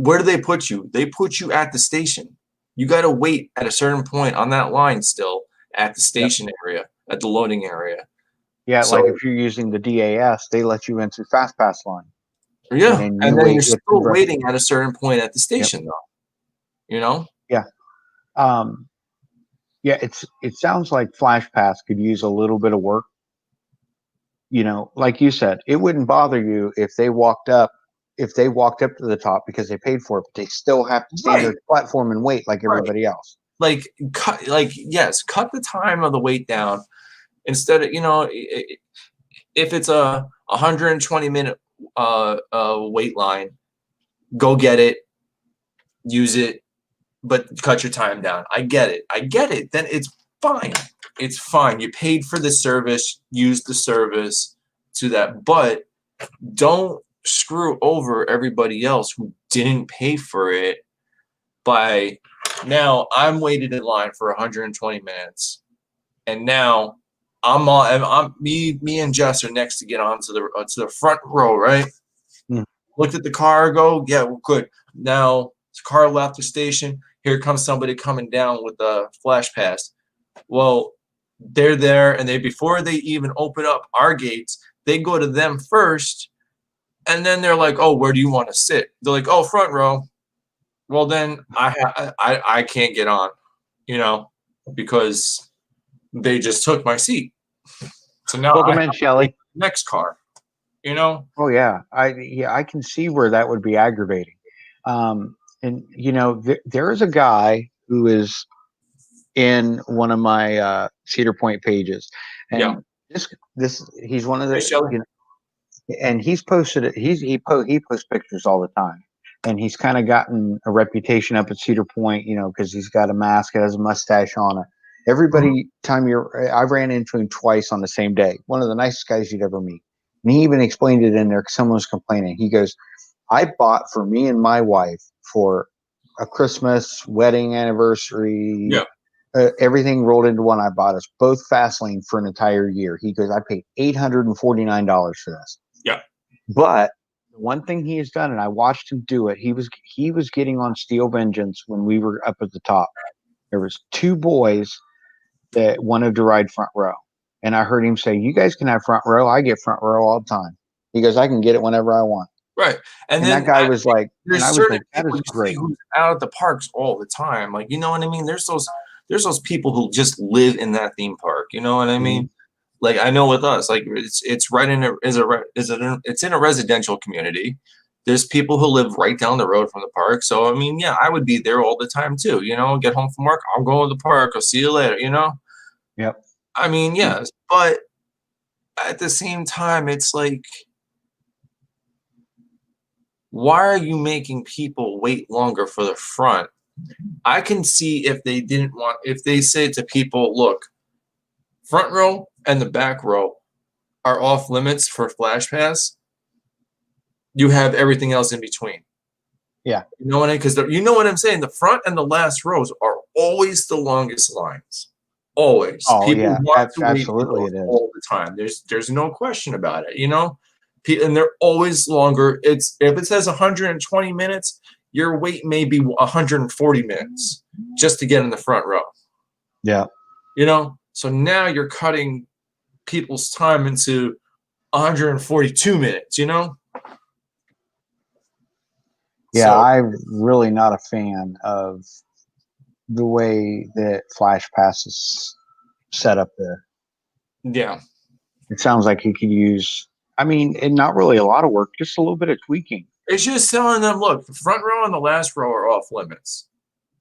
Where do they put you? They put you at the station. You got to wait at a certain point on that line still at the station area, at the loading area. Yeah, so, like if you're using the DAS, they let you in through Fast Pass line. Yeah, and then you're still waiting at a certain point at the station, though. You know? Yeah. Yeah, it sounds like Flash Pass could use a little bit of work. You know, like you said, it wouldn't bother you if they walked up to the top because they paid for it, but they still have to stand their platform and wait like everybody else. Cut the time of the wait down. Instead of, if it's a 120-minute wait line, go get it, use it, but cut your time down. I get it. Then it's fine. It's fine. You paid for the service, use the service to that, but don't screw over everybody else who didn't pay for it by, now I'm waited in line for 120 minutes, and now me and Jess are next to get onto the front row, right? Mm. Looked at the car, go, yeah, we're good. Now the car left the station. Here comes somebody coming down with a flash pass. Well, they're there, and before they even open up our gates, they go to them first, and then they're like, "Oh, where do you want to sit?" They're like, "Oh, front row." Well, then I can't get on, because they just took my seat. So now welcome in, Shelly. next car. You know? Oh yeah, I can see where that would be aggravating. And there is a guy who is in one of my Cedar Point pages, Yeah. and this he's one of the Hey, Shelley. and he's posted it. He posts pictures all the time, and he's kind of gotten a reputation up at Cedar Point, because he's got a mask, has a mustache on it. Everybody, I ran into him twice on the same day. One of the nicest guys you'd ever meet, and he even explained it in there because someone was complaining. He goes, "I bought for me and my wife for a Christmas, wedding anniversary." Yeah. Everything rolled into one. I bought us both Fastlane for an entire year. He goes, I paid $849 for this. Yeah. But the one thing he has done, and I watched him do it, he was getting on Steel Vengeance when we were up at the top. There was two boys that wanted to ride front row. And I heard him say, you guys can have front row. I get front row all the time. He goes, I can get it whenever I want. Right. And then that guy was like, there's and I was certain like, that people is you great. see who's out at the parks all the time. Like, you know what I mean? There's those people who just live in that theme park. You know what I mean? Like, I know with us, like it's right in it's in a residential community. There's people who live right down the road from the park. So I mean, yeah, I would be there all the time too. Get home from work, I'll go to the park. I'll see you later. Yep. I mean, yes, but at the same time, it's like, why are you making people wait longer for the front? I can see if they say to people, look, front row and the back row are off limits for Flash Pass. You have everything else in between. Yeah. You know what I mean? Because you know what I'm saying? The front and the last rows are always the longest lines. Always. Oh, People yeah. want to Absolutely wait it is. all the time. There's no question about it, And they're always longer. If it says 120 minutes, your wait may be 140 minutes just to get in the front row. Yeah. So now you're cutting people's time into 142 minutes, Yeah, So, I'm really not a fan of the way that Flash Pass is set up there. yeah. It sounds like he could use, and not really a lot of work, just a little bit of tweaking. It's just telling them, look, the front row and the last row are off limits.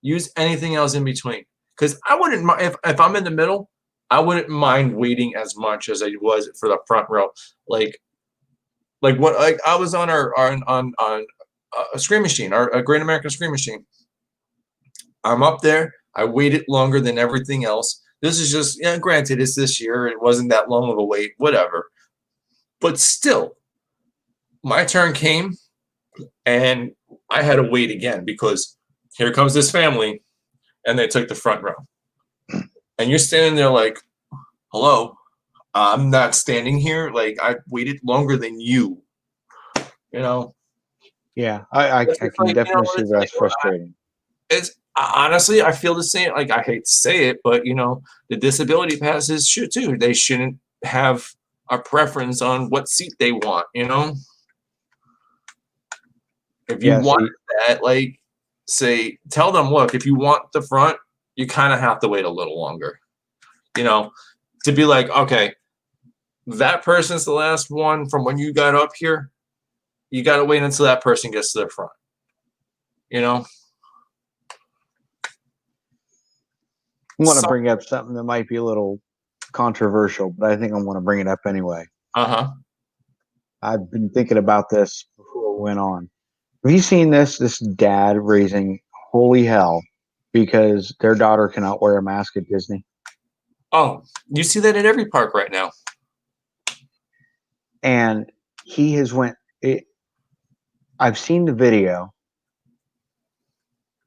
Use anything else in between. Because I wouldn't mind, if I'm in the middle, I wouldn't mind waiting as much as I was for the front row. Like what I was on on a Screen Machine, a Great American Screen Machine. I'm up there. I waited longer than everything else. This is just, granted, it's this year. It wasn't that long of a wait, whatever. But still, my turn came, and I had to wait again because here comes this family, and they took the front row. And you're standing there like, hello, I'm not standing here. Like, I waited longer than you, Yeah, I can definitely see that's frustrating. It's honestly, I feel the same. Like, I hate to say it, but the disability passes should too. They shouldn't have a preference on what seat they want. If you want that, like, tell them, look, if you want the front, you kind of have to wait a little longer. To be like, okay, that person's the last one from when you got up here. You got to wait until that person gets to the front. I want to bring up something that might be a little controversial, but I think I want to bring it up anyway. I've been thinking about this before we went on. Have you seen this dad raising holy hell because their daughter cannot wear a mask at Disney? Oh, you see that at every park right now. And he has I've seen the video.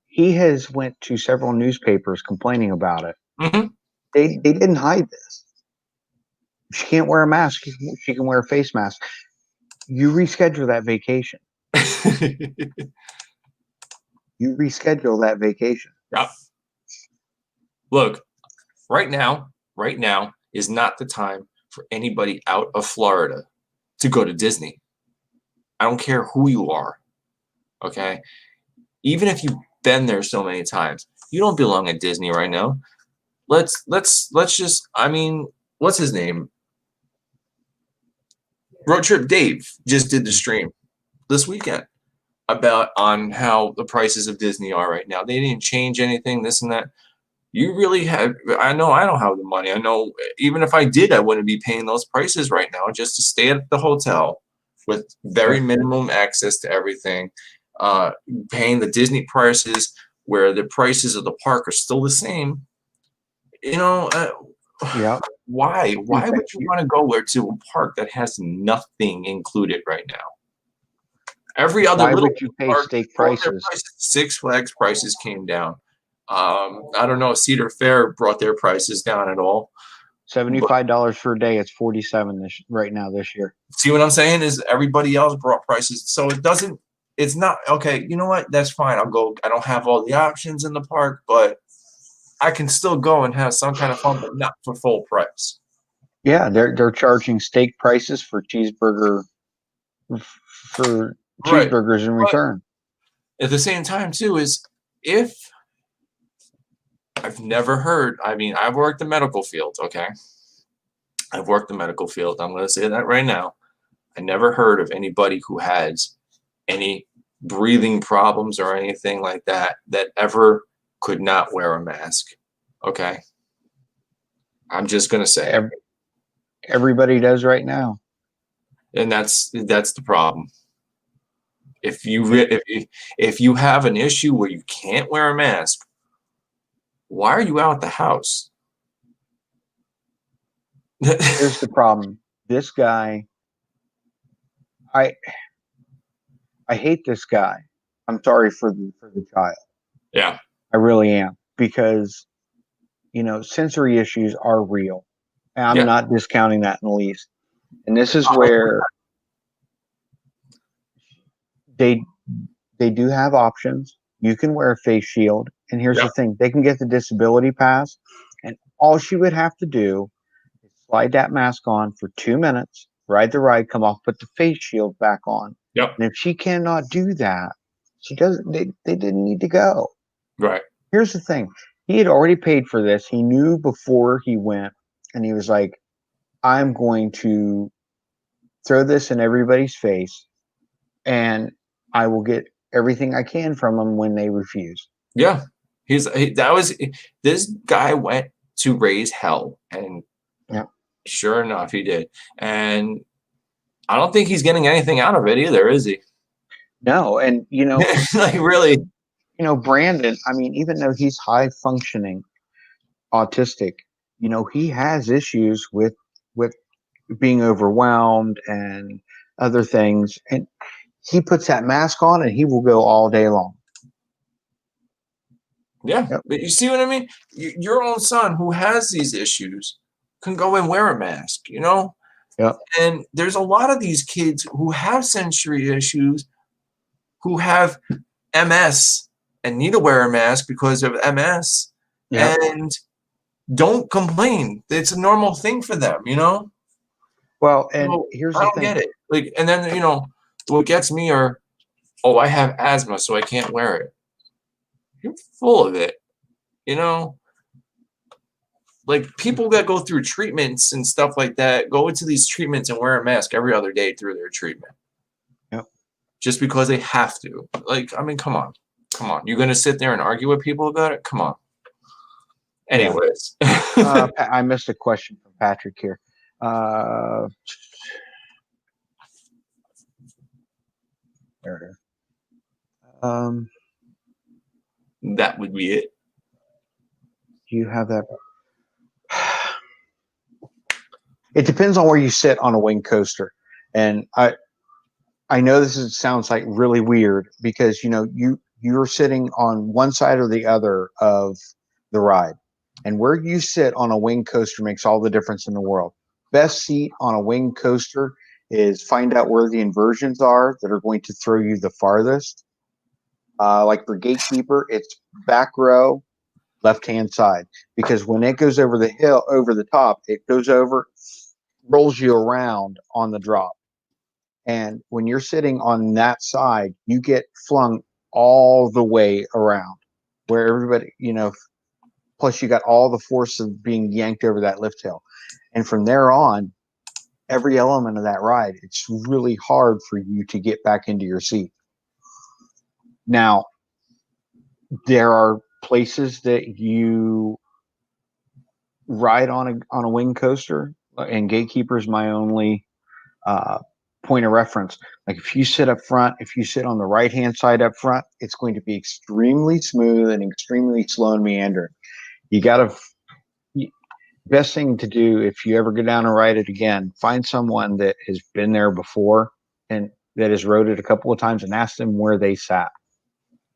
He has went to several newspapers complaining about it. Mm-hmm. They didn't hide this. She can't wear a mask. She can wear a face mask. You reschedule that vacation. You reschedule that vacation. Yep. Look, right now is not the time for anybody out of Florida to go to Disney. I don't care who you are. Okay? Even if you've been there so many times, you don't belong at Disney right now. Let's just, what's his name? Road Trip Dave just did the stream this weekend about on how the prices of Disney are right now. They didn't change anything, this and that. You really have, I know I don't have the money. I know even if I did, I wouldn't be paying those prices right now just to stay at the hotel with very minimum access to everything, paying the Disney prices where the prices of the park are still the same. You know, why would you want to go to a park that has nothing included right now? Every other Why little would you pay park steak brought their prices? Six Flags prices came down. I don't know if Cedar Fair brought their prices down at all. $75 for a day. It's 47 right now this year. See what I'm saying? Is everybody else brought prices, so it doesn't. It's not okay. You know what? That's fine. I'll go. I don't have all the options in the park, but I can still go and have some kind of fun, but not for full price. Yeah, they're charging steak prices for cheeseburgers in return. At the same time, too, is if I've never heard. I mean, I've worked the medical field. Okay, I've worked the medical field. I'm going to say that right now. I never heard of anybody who has any breathing problems or anything like that ever could not wear a mask. Okay, I'm just going to say everybody does right now, and that's the problem. If you have an issue where you can't wear a mask, why are you out the house? Here's the problem. This guy, I hate this guy. I'm sorry for the child. Yeah, I really am, because sensory issues are real, and I'm not discounting that in the least. And this is where they do have options. You can wear a face shield, and here's the thing: they can get the disability pass, and all she would have to do is slide that mask on for 2 minutes, ride the ride, come off, put the face shield back on. Yep. And if she cannot do that, she doesn't. They didn't need to go. Right. Here's the thing: he had already paid for this. He knew before he went, and he was like, "I'm going to throw this in everybody's face, and I will get everything I can from them when they refuse." Yeah, this guy went to raise hell, and sure enough, he did. And I don't think he's getting anything out of it either, is he? No, and like really, Brandon. I mean, even though he's high functioning autistic, he has issues with being overwhelmed and other things, and he puts that mask on and he will go all day long. Yeah, but you see what I mean? Your own son who has these issues can go and wear a mask, Yeah. And there's a lot of these kids who have sensory issues, who have MS and need to wear a mask because of MS, and don't complain. It's a normal thing for them, Well, and here's the thing. I don't get it. Like, and then what gets me are, oh, I have asthma, so I can't wear it. You're full of it, Like people that go through treatments and stuff like that go into these treatments and wear a mask every other day through their treatment. Yep. Just because they have to. Like, I mean, come on. You're gonna sit there and argue with people about it? Come on. Anyways, I missed a question from Patrick here. There. That would be it. Do you have that? It depends on where you sit on a wing coaster, and I know this sounds like really weird because you're sitting on one side or the other of the ride, and where you sit on a wing coaster makes all the difference in the world. Best seat on a wing coaster is find out where the inversions are that are going to throw you the farthest. Like for Gatekeeper, it's back row, left-hand side, because when it goes over the hill, over the top, it goes over, rolls you around on the drop. And when you're sitting on that side, you get flung all the way around where everybody, plus you got all the force of being yanked over that lift hill. And from there on, every element of that ride, it's really hard for you to get back into your seat. Now, there are places that you ride on a wing coaster, and Gatekeeper's my only point of reference. Like if you sit up front, if you sit on the right hand side up front, it's going to be extremely smooth and extremely slow and meandering. You got to best thing to do if you ever go down and ride it again, find someone that has been there before and that has rode it a couple of times and ask them where they sat.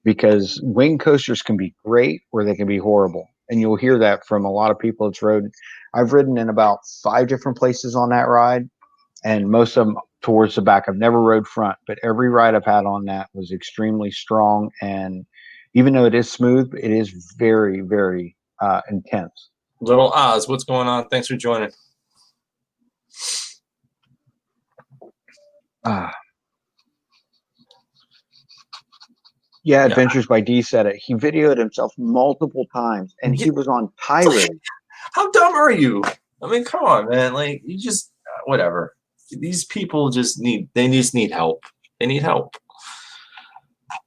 Because wing coasters can be great or they can be horrible. And you'll hear that from a lot of people that's rode. I've ridden in about 5 different places on that ride, and most of them towards the back. I've never rode front, but every ride I've had on that was extremely strong. And even though it is smooth, it is very, very intense. Little Oz, what's going on? Thanks for joining. Yeah, Adventures by D said it. He videoed himself multiple times, and he was on tirade. How dumb are you? I mean, come on, man. Like, you just whatever. These people just need help. They need help.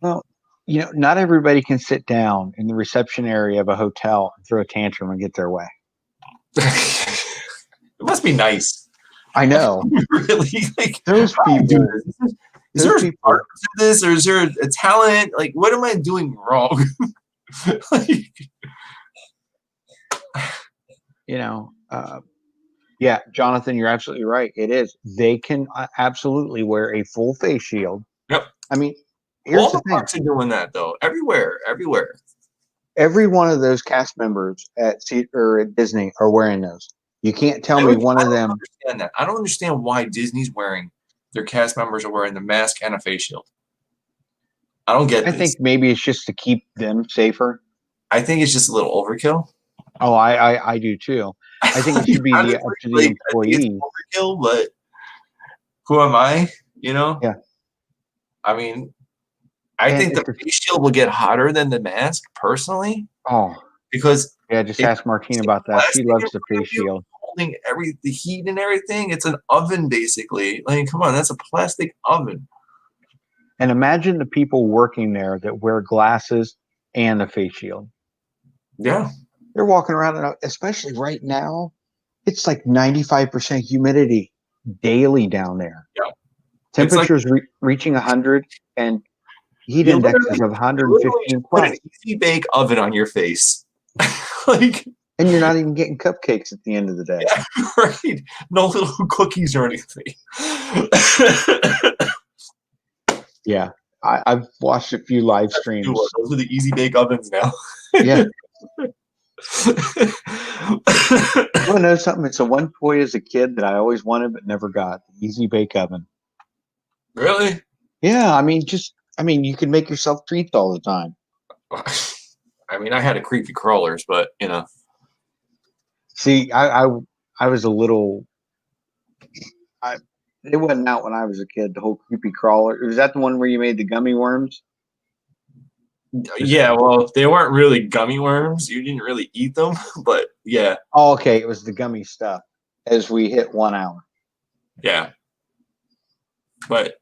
Well, not everybody can sit down in the reception area of a hotel and throw a tantrum and get their way. It must be nice. I know. Really, like those people. Is there a part to this, or is there a talent? Like, what am I doing wrong? Yeah, Jonathan, you're absolutely right. It is. They can absolutely wear a full face shield. Yep. I mean, here's all the the thing. parks are doing that though. Everywhere. Every one of those cast members at Disney are wearing those. You can't tell me one of them. Understand that. I don't understand why Disney's wearing. Their cast members are wearing the mask and a face shield. I don't get this. I think maybe it's just to keep them safer. I think it's just a little overkill. Oh, I do too. I think it should be up to the employee. Overkill, but who am I? Yeah. I mean, I think the face shield will get hotter than the mask, personally. Oh, because just ask Martine about that. She loves the face shield. Holding the heat and everything. It's an oven, basically. Like, come on, that's a plastic oven. And imagine the people working there that wear glasses and a face shield. Yeah. They're walking around, especially right now, it's like 95% humidity daily down there. Yeah. Temperatures reaching 100 and heat indexes of 115 plus. Put an easy bake oven on your face. And you're not even getting cupcakes at the end of the day. Yeah, right. No little cookies or anything. Yeah. I've watched a few live streams. Those are the easy bake ovens now. Yeah. You want to know something? It's the one toy as a kid that I always wanted but never got. The Easy Bake Oven. Really? Yeah. I mean, you can make yourself treats all the time. I mean, I had a creepy crawlers, but See, I was a little. It wasn't out when I was a kid. The whole creepy crawler. Was that the one where you made the gummy worms? Yeah, well, they weren't really gummy worms. You didn't really eat them, but yeah. Oh, okay. It was the gummy stuff as we hit 1 hour. Yeah. But,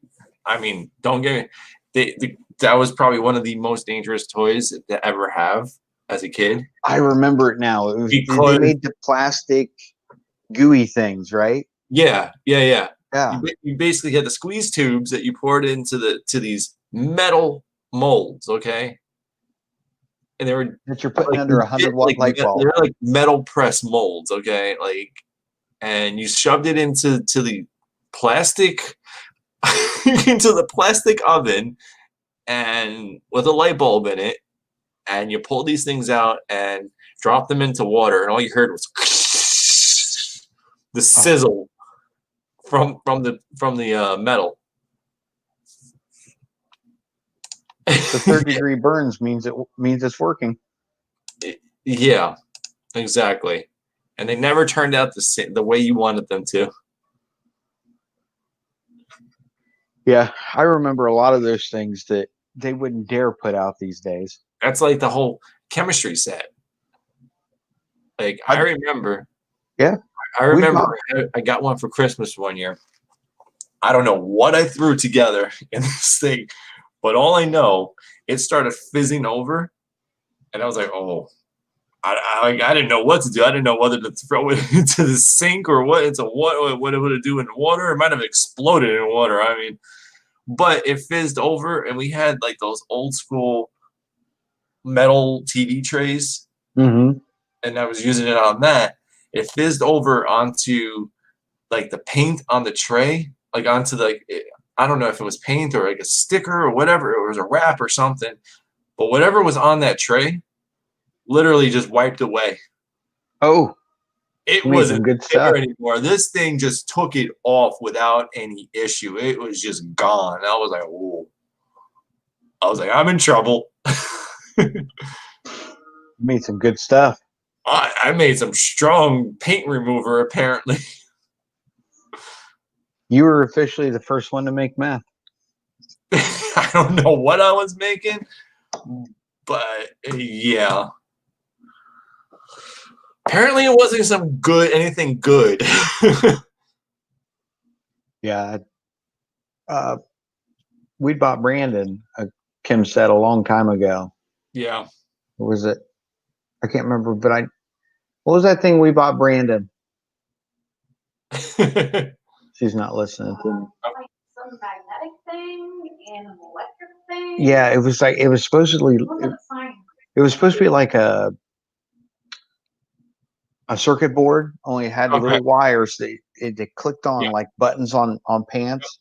I mean, don't get me. That was probably one of the most dangerous toys to ever have as a kid. I remember it now. It was they made the plastic gooey things, right? Yeah. Yeah. You basically had the squeeze tubes that you poured into these metal molds, okay? And they were that you're putting under 100-watt light bulb. They're like metal press molds, okay? And you shoved it into the plastic into the plastic oven, and with a light bulb in it, and you pulled these things out and dropped them into water, and all you heard was the sizzle from the metal. The 3rd-degree burns means it's working. Yeah, exactly. And they never turned out the way you wanted them to. Yeah, I remember a lot of those things that they wouldn't dare put out these days. That's like the whole chemistry set. Like, I remember. Yeah. I remember I got one for Christmas one year. I don't know what I threw together in this thing, but all I know, it started fizzing over, and I was like, oh. I didn't know what to do. I didn't know whether to throw it into the sink or what it would do in water. It might have exploded in water. I mean, but it fizzed over, and we had like those old school metal TV trays, and I was using it on that. It fizzed over onto like the paint on the tray, like onto I don't know if it was paint or like a sticker or whatever. It was a wrap or something, but whatever was on that tray literally just wiped away. Oh, it wasn't good there anymore. This thing just took it off without any issue. It was just gone. I was like, whoa. I was like, I'm in trouble. Made some good stuff. I made some strong paint remover, apparently. You were officially the first one to make meth. I don't know what I was making, but yeah. Apparently, it wasn't anything good. Yeah. We bought Brandon a Kim set a long time ago. Yeah. What was it? I can't remember, but what was that thing we bought Brandon? She's not listening to me. Like some magnetic thing and an electric thing. Yeah, it was supposed to be like a circuit board, only it had little wires that it clicked on like buttons on pants,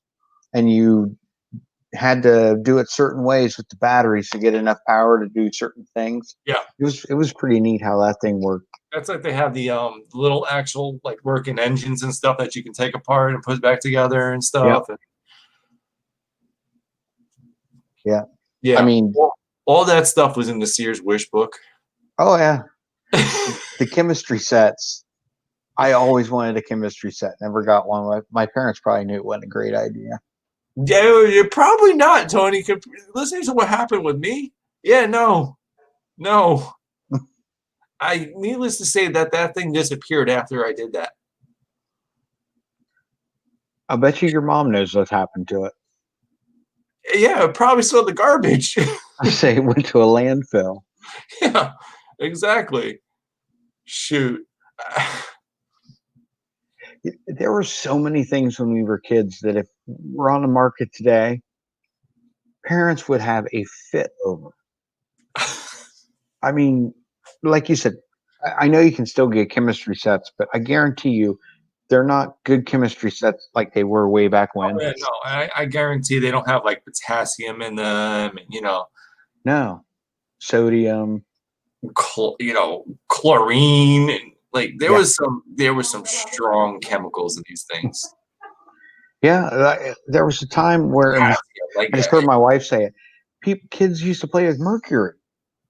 and you had to do it certain ways with the batteries to get enough power to do certain things. Yeah, it was pretty neat how that thing worked. That's like they have the little actual like working engines and stuff that you can take apart and put back together and stuff. Yeah. Yeah. I mean, all that stuff was in the Sears Wish book. Oh yeah. The chemistry sets. I always wanted a chemistry set. Never got one. My parents probably knew it wasn't a great idea. Yeah, you're probably not, Tony. Listening to what happened with me. Yeah, no. Needless to say that thing disappeared after I did that. I bet you your mom knows what happened to it. Yeah, it probably saw the garbage. I say it went to a landfill. Yeah, exactly. Shoot. There were so many things when we were kids that if we're on the market today, parents would have a fit over. I mean, like you said, I know you can still get chemistry sets, but I guarantee you they're not good chemistry sets like they were way back when. Oh, yeah, no, I guarantee they don't have like potassium in them, and, No. Sodium. Chlorine, and like there was some strong chemicals in these things. Yeah, there was a time where I just heard my wife say it. Kids used to play with mercury.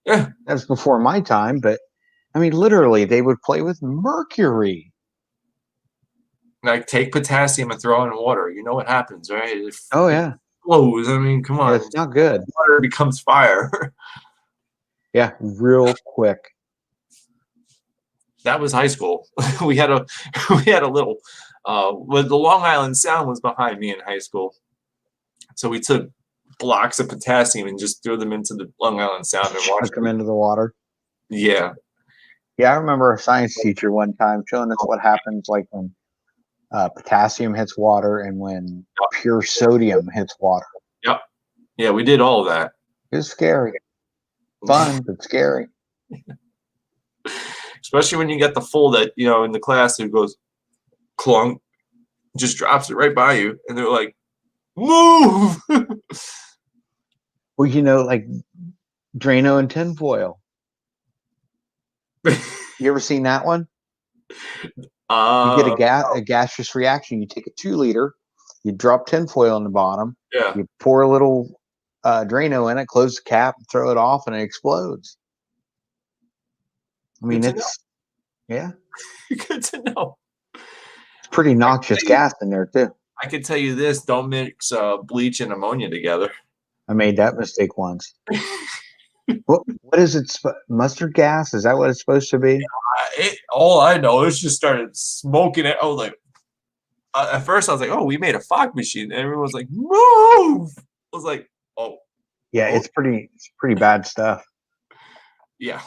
Yeah, that was before my time, but I mean, literally, they would play with mercury. Like take potassium and throw it in water. You know what happens, right? It flows. I mean, come on, it's not good. Water becomes fire. Yeah, real quick. That was high school. we had a little. The Long Island Sound was behind me in high school, so we took blocks of potassium and just threw them into the Long Island Sound and watched them into the water. Yeah. Yeah, I remember a science teacher one time showing us what happens like when potassium hits water and when pure sodium hits water. Yep. Yeah, we did all of that. It was scary. Fun, but scary. Especially when you get the fool that, in the class who goes clunk, just drops it right by you, and they're like, move! Well, like Drano and tinfoil. You ever seen that one? You get a gaseous reaction. You take a 2-liter, you drop tinfoil in the bottom. Yeah. You pour a little Drano in it, close the cap, throw it off, and it explodes. I mean, yeah. Good to know. It's pretty noxious gas in there too. I can tell you this: don't mix bleach and ammonia together. I made that mistake once. What is it? Mustard gas? Is that what it's supposed to be? all I know is just started smoking it. I was like, at first I was like, oh, we made a fog machine. And everyone was like, move. I was like, oh. Yeah, it's pretty bad stuff. Yeah.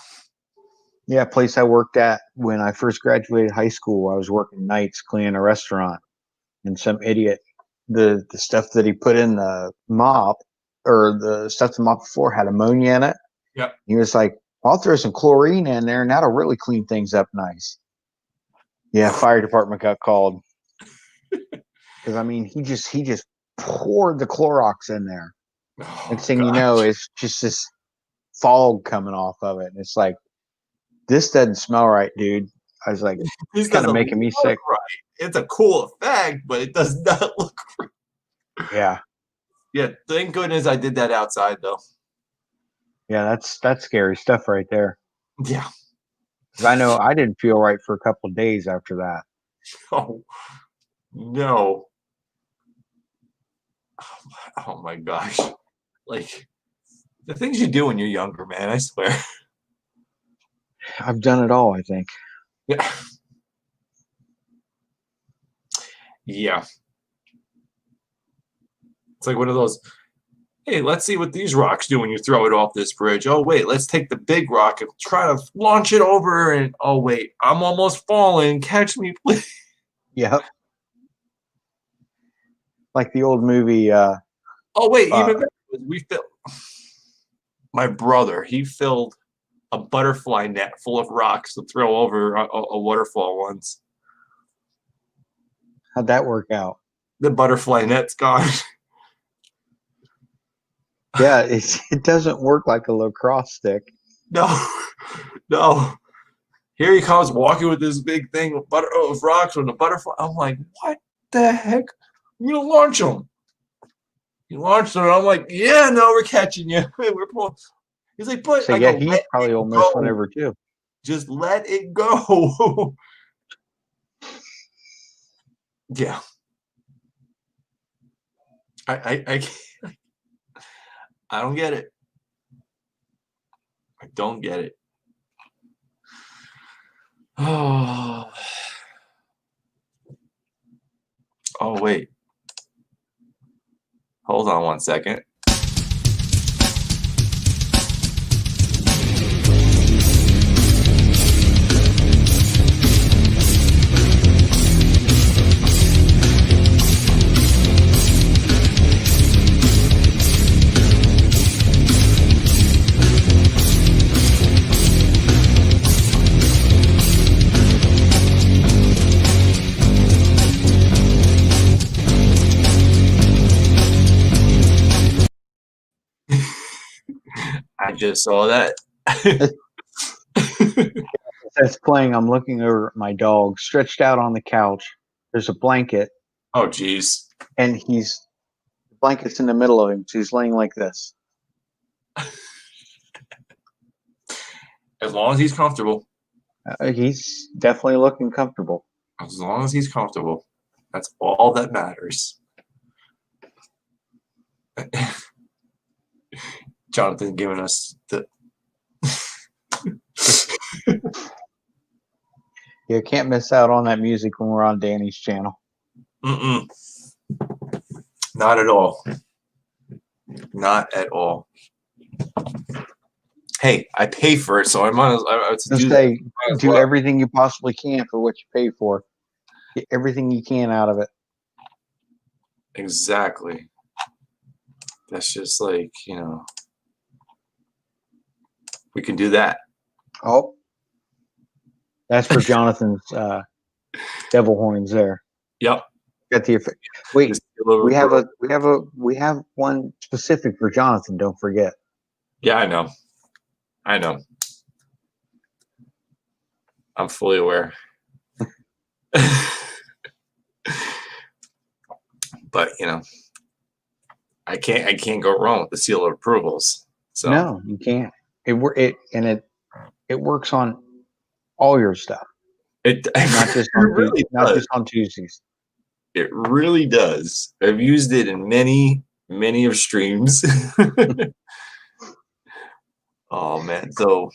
Yeah, place I worked at when I first graduated high school, I was working nights cleaning a restaurant, and some idiot, the stuff that he put in the mop, or the stuff to mop the floor, had ammonia in it. Yep. He was like, I'll throw some chlorine in there, and that'll really clean things up nice. Yeah, fire department got called. Because, I mean, he just poured the Clorox in there. Oh, Next thing you know, it's just this fog coming off of it. And it's like, this doesn't smell right, dude. I was like, it's kind of making me sick. Right. It's a cool effect, but it does not look right. Yeah. Yeah, thank goodness I did that outside, though. Yeah, that's scary stuff right there. Yeah. Because I know I didn't feel right for a couple of days after that. Oh, no. Oh, my gosh. Like, the things you do when you're younger, man, I swear. I've done it all, I think. Yeah. Yeah. It's like one of those, hey, let's see what these rocks do when you throw it off this bridge. Oh, wait, let's take the big rock and try to launch it over. And, oh, wait, I'm almost falling. Catch me, please. Yep. Like the old movie. Oh, wait, even better, we filled. My brother, he filled a butterfly net full of rocks to throw over a waterfall once. How'd that work out? The butterfly net's gone. Yeah, it doesn't work like a lacrosse stick. No. Here he comes walking with this big thing of rocks with a butterfly. I'm like, what the heck? You're going to launch them. You launched them. And I'm like, yeah, no, we're catching you. We're pulling. He's like, but so yeah, he probably almost went over too. Just let it go. Yeah. I don't get it. I don't get it. Oh, wait. Hold on one second. I just saw that. That's playing. I'm looking over at my dog stretched out on the couch. There's a blanket. Oh, geez. And the blanket's in the middle of him. So he's laying like this. As long as he's comfortable. He's definitely looking comfortable. As long as he's comfortable. That's all that matters. Jonathan giving us the You can't miss out on that music when we're on Danny's channel. Not at all. Not at all. Hey, I pay for it, so I might as well do everything you possibly can for what you pay for. Get everything you can out of it. Exactly. That's just like, we can do that. Oh, that's for Jonathan's devil horns there. Yep. Got the effect. Wait, we have one specific for Jonathan. Don't forget. Yeah, I know. I'm fully aware. But I can't go wrong with the seal of approvals. So no, you can't. It works on all your stuff. Not just on Tuesdays. It really does. I've used it in many of streams. Oh man, so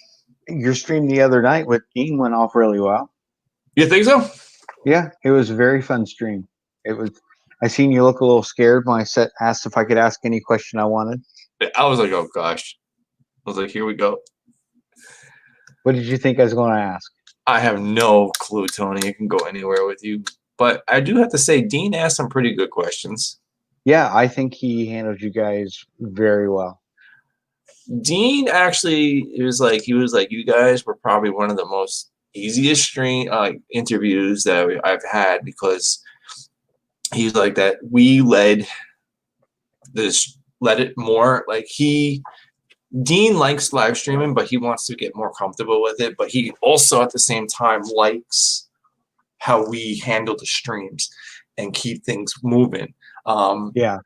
your stream the other night with Dean went off really well. You think so? Yeah, it was a very fun stream. It was. I seen you look a little scared when I asked if I could ask any question I wanted. I was like, oh gosh. I was like, here we go. What did you think I was going to ask? I have no clue, Tony. I can go anywhere with you. But I do have to say, Dean asked some pretty good questions. Yeah, I think he handled you guys very well. Dean actually he was like, you guys were probably one of the most easiest stream interviews that I've had, because he's like that we led it more. Like Dean likes live streaming, but he wants to get more comfortable with it. But he also at the same time likes how we handle the streams and keep things moving. Yeah.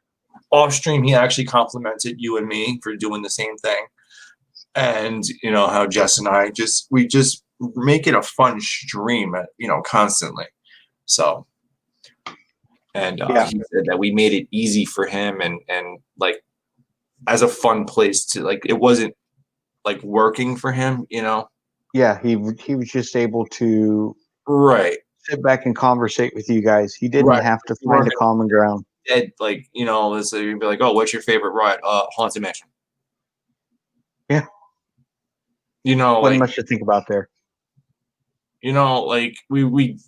Off stream, he actually complimented you and me for doing the same thing. And you know how Jess and I just make it a fun stream, constantly. So, and he said that we made it easy for him and like as a fun place to, like, it wasn't like working for him, Yeah, he was just able to sit back and conversate with you guys. He didn't have to find a common ground. Like, so you'd be like, oh, what's your favorite ride? Haunted Mansion. Yeah. Wasn't like, much to think about there. Like we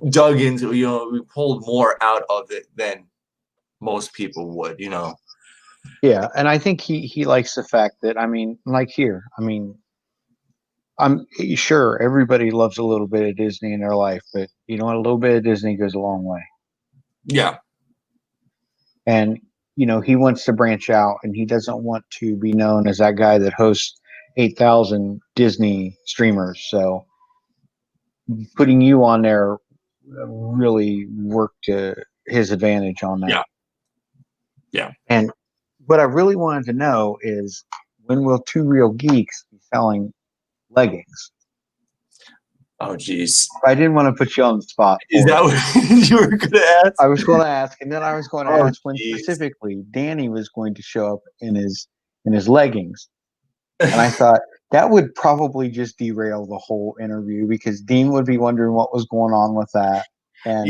dug into, we pulled more out of it than most people would, Yeah, and I think he likes the fact that, like here, I'm sure everybody loves a little bit of Disney in their life, but a little bit of Disney goes a long way. Yeah. And, he wants to branch out, and he doesn't want to be known as that guy that hosts 8,000 Disney streamers. So putting you on there really worked to his advantage on that. Yeah. Yeah. And what I really wanted to know is, when will Two Real Geeks be selling leggings? Oh, geez. I didn't want to put you on the spot. Is that what you were going to ask? I was going to ask, and then I was going to ask when specifically Danny was going to show up in his leggings. And I thought that would probably just derail the whole interview, because Dean would be wondering what was going on with that. And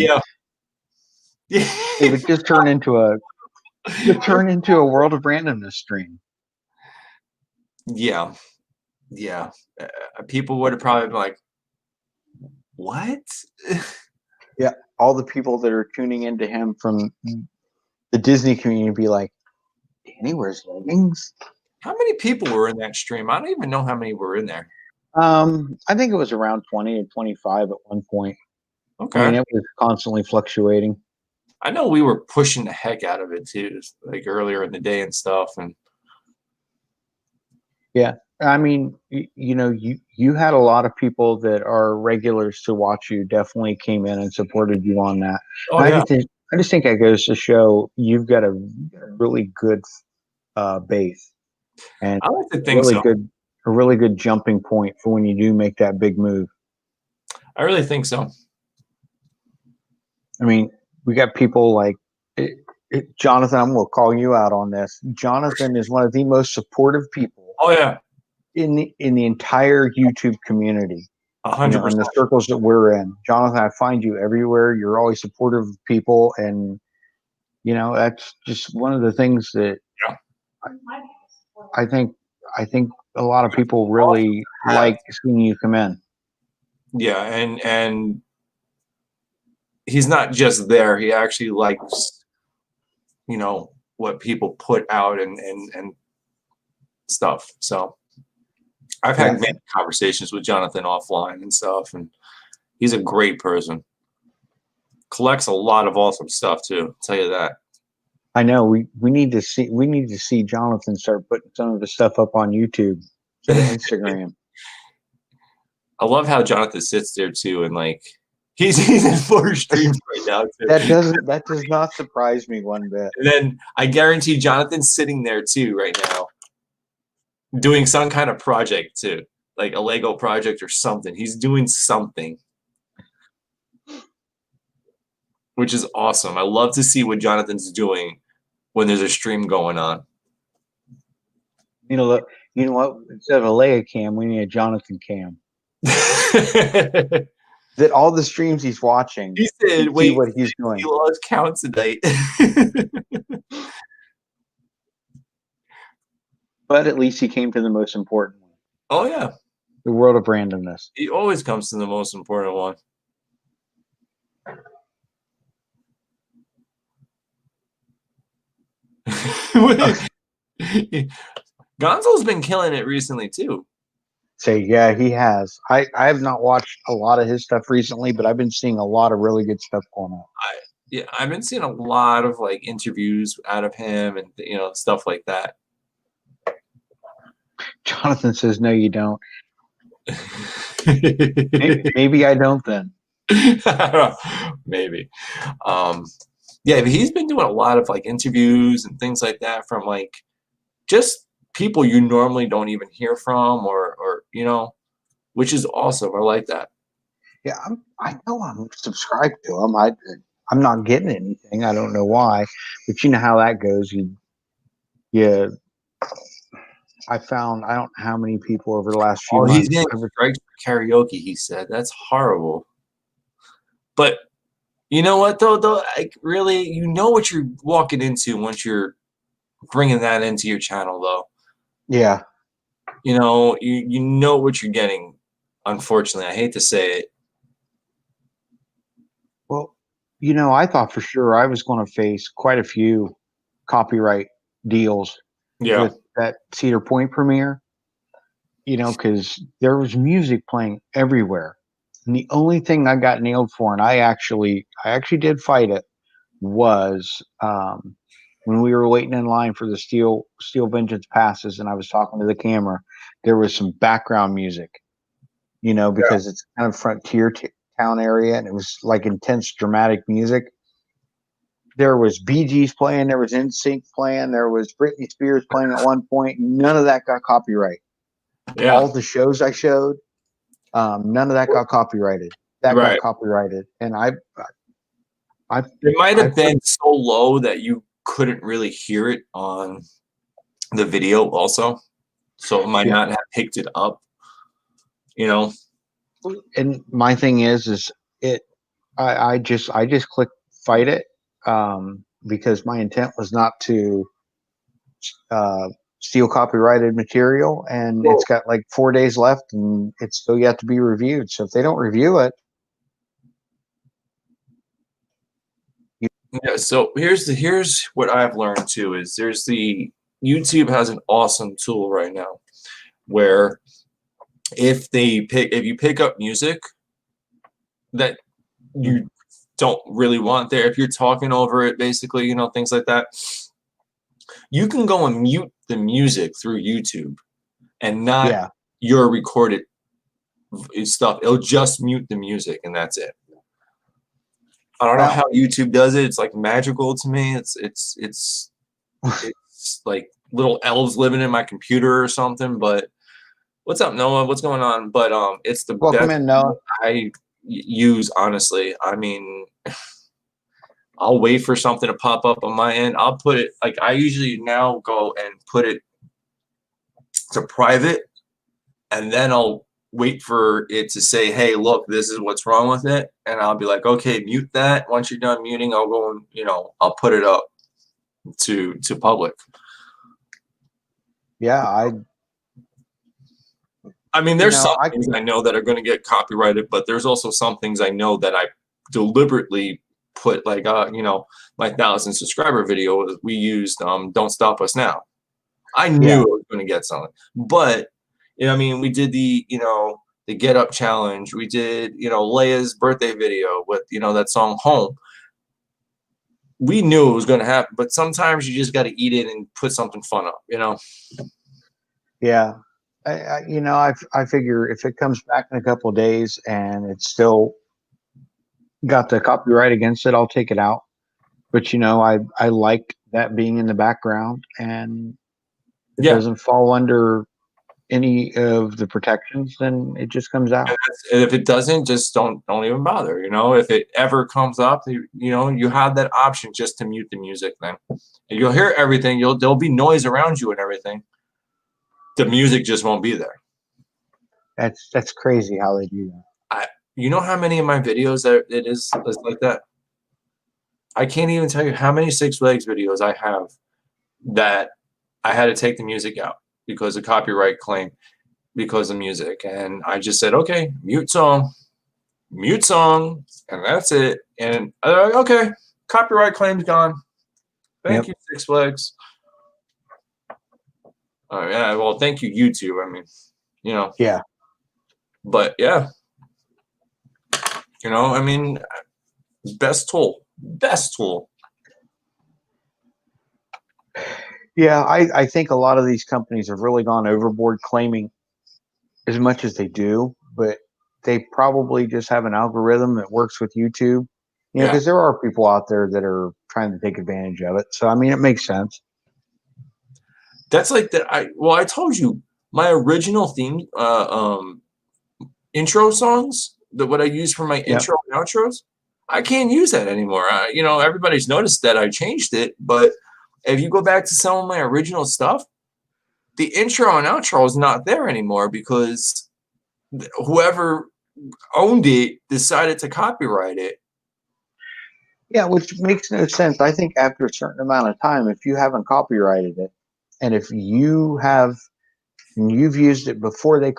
it would just turn into a World of Randomness stream. Yeah. Yeah. People would have probably been like, what? Yeah. All the people that are tuning into him from the Disney community would be like, Danny wears leggings? How many people were in that stream? I don't even know how many were in there. I think it was around 20 or 25 at one point. Okay. It was constantly fluctuating. I know we were pushing the heck out of it too, like earlier in the day and stuff. And yeah, you had a lot of people that are regulars to watch you definitely came in and supported you on that. Oh, yeah. I just think that goes to show you've got a really good base, and I like to think a really good jumping point for when you do make that big move. I really think so. We got people like Jonathan. I'm going to call you out on this. Jonathan is one of the most supportive people. Oh yeah, in the entire YouTube community. 100%. In the circles that we're in, Jonathan, I find you everywhere. You're always supportive of people, and that's just one of the things that I think a lot of people really like seeing you come in. Yeah, and he's not just there. He actually likes, what people put out and stuff. So I've had many conversations with Jonathan offline and stuff, and he's a great person. Collects a lot of awesome stuff too. I'll tell you that. I know we need to see Jonathan start putting some of the stuff up on YouTube and Instagram. I love how Jonathan sits there too, and like he's in 4 streams right now too. That does not surprise me one bit. And then I guarantee Jonathan's sitting there too right now, doing some kind of project too, like a Lego project or something. He's doing something, which is awesome. I love to see what Jonathan's doing when there's a stream going on. You know what? Instead of a Leia cam, we need a Jonathan cam. That all the streams he's watching, He said, see "Wait, what he's doing." he lost count tonight." But at least he came to the most important one. Oh yeah, The world of randomness. he always comes to the most important one. Gonzo's been killing it recently too. Say, yeah, he has. I have not watched a lot of his stuff recently, but I've been seeing a lot of really good stuff going on. Yeah, I've been seeing a lot of like interviews out of him and stuff like that. Jonathan says, no, you don't. Maybe I don't then. Maybe. Yeah, but he's been doing a lot of like interviews and things like that from like just people you normally don't even hear from or which is awesome. I like that. Yeah, I know I'm subscribed to him. I'm not getting anything. I don't know why, but you know how that goes. I found I don't know how many people over the last few months. He's getting strikes for karaoke. He said that's horrible. But you know what though? Like really, you know what you're walking into once you're bringing that into your channel, though. Yeah. You know what you're getting. Unfortunately, I hate to say it. Well, I thought for sure I was going to face quite a few copyright deals with that Cedar Point premiere, because there was music playing everywhere. And the only thing I got nailed for, and I actually did fight it, was when we were waiting in line for the Steel Vengeance passes, and I was talking to the camera, there was some background music, because it's kind of frontier town area, and it was like intense dramatic music. There was Bee Gees playing, there was NSYNC playing, there was Britney Spears playing at one point. None of that got copyright. Yeah. All the shows I showed, none of that got copyrighted. That got copyrighted, and it might have been so low that you couldn't really hear it on the video, also, so it might not have picked it up. And my thing is it. I just clicked fight it because my intent was not to steal copyrighted material, and it's got like 4 days left, and it's still yet to be reviewed. So if they don't review it. Yeah, so here's what I've learned too is YouTube has an awesome tool right now where if you pick up music that you don't really want there, if you're talking over it, basically, things like that, you can go and mute the music through YouTube and not your recorded stuff. It'll just mute the music and that's it. I don't know how YouTube does it. It's like magical to me. It's like little elves living in my computer or something. But what's up, Noah? What's going on? But it's the Welcome in, Noah. I use, honestly. I mean, I'll wait for something to pop up on my end. I'll put it like I usually now go and put it to private, and then I'll wait for it to say, hey, look, this is what's wrong with it. And I'll be like, okay, mute that. Once you're done muting, I'll go and, I'll put it up to public. Yeah, I mean, there's some things I know that are going to get copyrighted, but there's also some things I know that I deliberately put, like, my 1,000 subscriber video, we used Don't Stop Us Now. I knew it was going to get something. But, I mean, we did the Get Up challenge. We did, Leia's birthday video with, that song Home. We knew it was going to happen, but sometimes you just got to eat it and put something fun up, Yeah. I figure if it comes back in a couple of days and it's still got the copyright against it, I'll take it out. But, I like that being in the background, and it doesn't fall under any of the protections, then it just comes out. And if it doesn't, just don't even bother. If it ever comes up, you have that option just to mute the music. Then and you'll hear everything. There'll be noise around you and everything. the music just won't be there. That's crazy how they do that. You know how many of my videos that it is like that? I can't even tell you how many Six Flags videos I have that I had to take the music out because of copyright claim because of music. And I just said, okay, mute song, and that's it. And they're like, okay, copyright claim's gone. Thank you, Six Flags. Oh, yeah, well, thank you, YouTube. I mean, you know. Yeah. But, yeah. You know, I mean, best tool. Yeah, I think a lot of these companies have really gone overboard claiming as much as they do, but they probably just have an algorithm that works with YouTube. You know, because there are people out there that are trying to take advantage of it. So, I mean, it makes sense. That's like that. I told you my original theme, intro songs, what I use for my intro and outros, I can't use that anymore. You know, everybody's noticed that I changed it, but if you go back to some of my original stuff, the intro and outro is not there anymore because whoever owned it decided to copyright it. Yeah, which makes no sense. I think after a certain amount of time, if you haven't copyrighted it, and if you've used it before it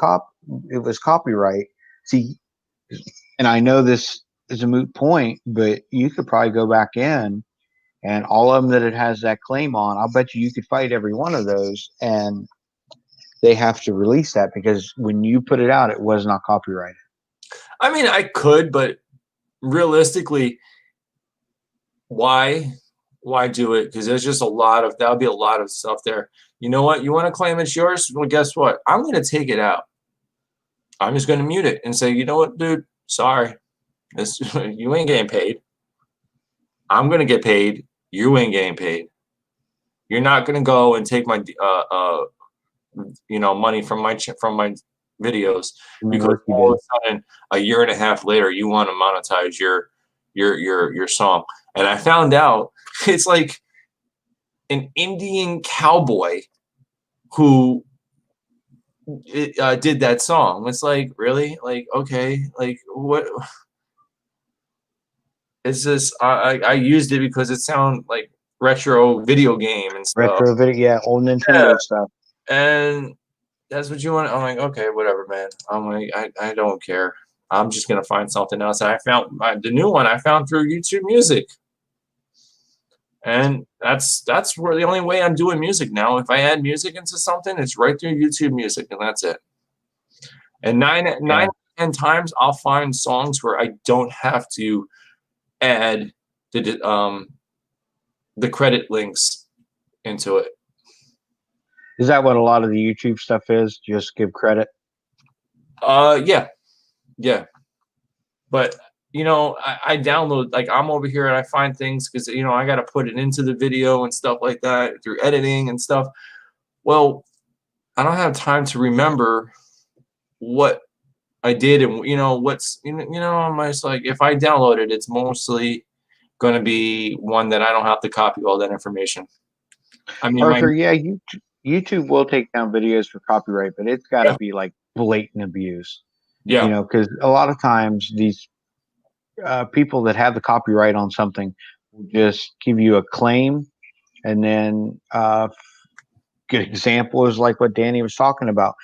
was copyright. See, and I know this is a moot point, but you could probably go back in and all of them that it has that claim on, I'll bet you could fight every one of those, and they have to release that because when you put it out, it was not copyrighted. I mean, I could, but realistically, why do it? Because there's just that'll be a lot of stuff there. You know what? You want to claim it's yours? Well, guess what? I'm going to take it out. I'm just going to mute it and say, you know what, dude? Sorry. You ain't getting paid. I'm going to get paid. You ain't getting paid. You're not going to go and take my money from my videos because all of a sudden a year and a half later you want to monetize your song. And I found out it's like an Indian cowboy who did that song. It's like, really? Like, okay, like what? It's just I used it because it sounded like retro video game and stuff. Retro video, yeah, old Nintendo stuff. And that's what you want. I'm like, okay, whatever, man. I'm like, I don't care. I'm just gonna find something else. And I found the new one I found through YouTube Music, and that's where the only way I'm doing music now. If I add music into something, it's right through YouTube Music, and that's it. And 10 times I'll find songs where I don't have to add the credit links into it. Is that what a lot of the YouTube stuff is? Just give credit? Yeah. But you know, I download, like, I'm over here and I find things because, you know, I got to put it into the video and stuff like that through editing and stuff. Well, I don't have time to remember what I did and, you know, I'm just like, if I download it, it's mostly going to be one that I don't have to copy all that information. I mean, Arthur, YouTube will take down videos for copyright, but it's got to be like blatant abuse. Yeah. You know, because a lot of times these people that have the copyright on something will just give you a claim, and then good example is like what Danny was talking about.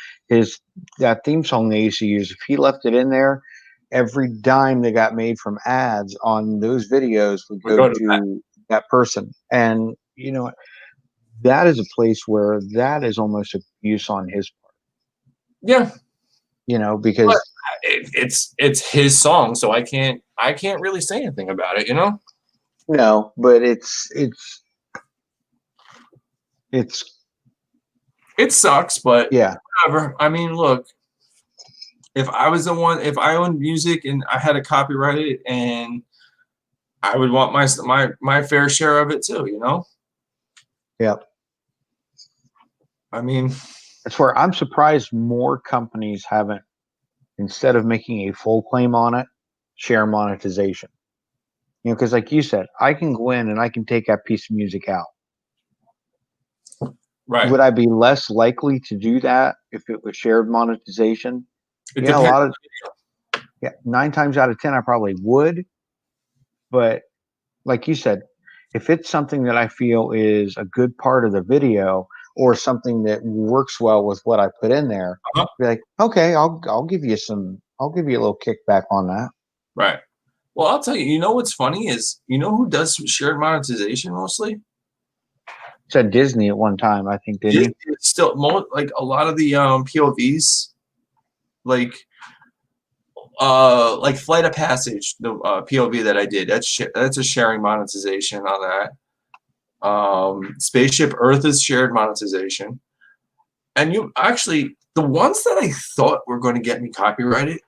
That theme song they used to use. If he left it in there, every dime that got made from ads on those videos would go to that person. And you know, that is a place where that is almost abuse on his part. Yeah. You know, because it's his song, so I can't really say anything about it, you know? No, but it sucks, but yeah, whatever. I mean, look, if I owned music and I had to copyright it, and I would want my fair share of it too, you know? Yeah. I mean, that's where I'm surprised more companies haven't, instead of making a full claim on it, share monetization. You know, because like you said, I can go in and I can take that piece of music out. Right. Would I be less likely to do that if it was shared monetization? It Yeah, depends. 9 times out of 10, I probably would. But like you said, if it's something that I feel is a good part of the video or something that works well with what I put in there, Uh-huh. be like, okay, I'll give you a little kickback on that. Right. Well, I'll tell you. You know what's funny is who does shared monetization mostly? Said Disney at one time, I think, didn't he? It's still like a lot of the POVs, like Flight of Passage, the POV that I did. That's a sharing monetization on that. Spaceship Earth is shared monetization, and you actually the ones that I thought were going to get me copyrighted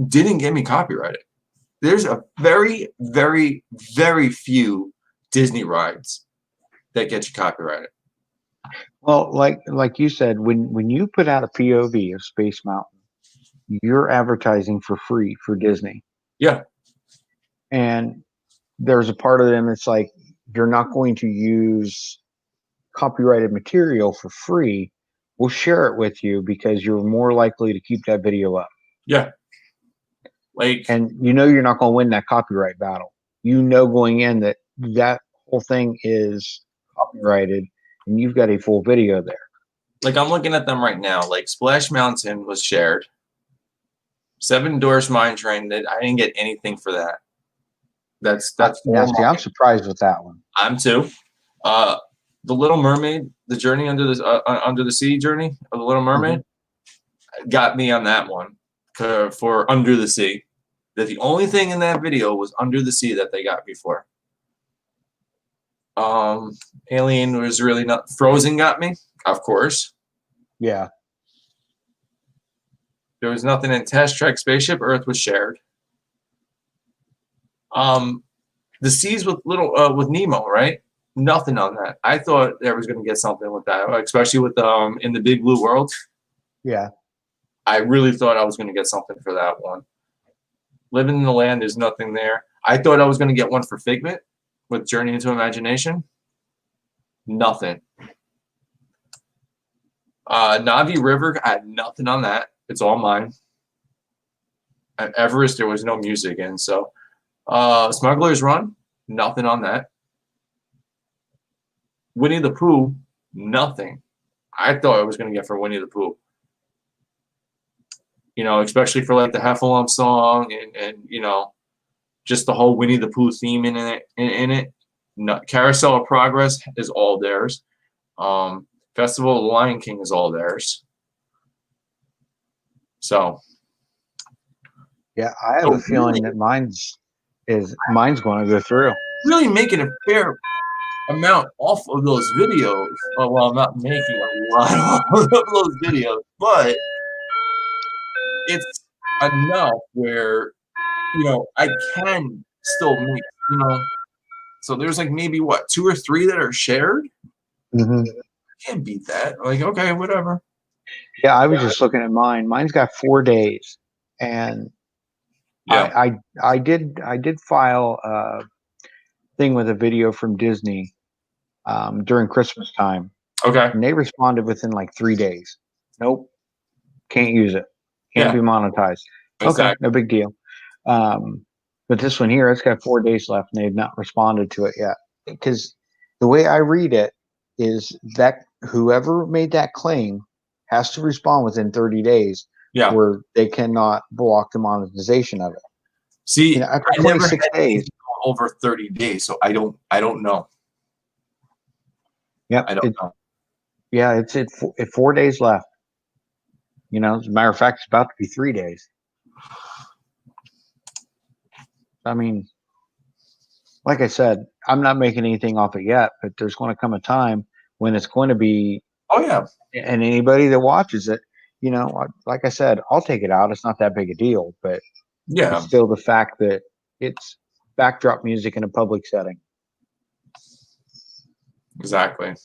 didn't get me copyrighted. There's a very, very, very few Disney rides that get you copyrighted. Well, like you said, when you put out a POV of Space Mountain, you're advertising for free for Disney. Yeah. And there's a part of them that's like, you're not going to use copyrighted material for free. We'll share it with you because you're more likely to keep that video up. Yeah. And you're not going to win that copyright battle. Going in that whole thing is copyrighted and you've got a full video there. Like I'm looking at them right now. Like Splash Mountain was shared. 7 Doors Mine Train, that I didn't get anything for that. That's I'm surprised with that one. I'm too. The Little Mermaid, the journey under the sea journey of the Little Mermaid, got me on that one for Under the Sea. That the only thing in that video was Under the Sea that they got me for. Alien was really not. Frozen got me, of course. Yeah. There was nothing in Test Track. Spaceship Earth was shared. The Seas with with Nemo, right? Nothing on that. I thought there was going to get something with that, especially with In the Big Blue World. Yeah. I really thought I was going to get something for that one. Living in the Land, there's nothing there. I thought I was going to get one for Figment with Journey into Imagination. Nothing. Navi River, I had nothing on that. It's all mine. At Everest, there was no music in. So, Smuggler's Run, nothing on that. Winnie the Pooh, nothing. I thought I was going to get for Winnie the Pooh. Especially for like the Heffalump song and just the whole Winnie the Pooh theme in it. No, Carousel of Progress is all theirs. Festival of the Lion King is all theirs. So. Yeah, I have a feeling that mine's going to go through. Really making a fair amount off of those videos. Well, I'm not making a lot off of those videos, but it's enough where I can still make So there's like maybe 2 or 3 that are shared. Mm-hmm. I can't beat that. Like, okay, whatever. Yeah, I was just looking at mine. Mine's got 4 days, and I did file a thing with a video from Disney during Christmas time. Okay. And they responded within like 3 days. Nope, can't use it. Can't be monetized. Exactly. Okay, no big deal. But this one here, it's got 4 days left, and they've not responded to it yet. Because the way I read it is that whoever made that claim has to respond within 30 days. Yeah. Where they cannot block the monetization of it. See, after 26 days, over 30 days, so I don't know. Yeah, I don't know. Yeah, it's 4 days left. As a matter of fact, it's about to be 3 days. I mean, like I said, I'm not making anything off it yet, but there's going to come a time when it's going to be. Oh yeah. And anybody that watches it, like I said, I'll take it out. It's not that big a deal, but yeah, it's still the fact that it's backdrop music in a public setting. Exactly.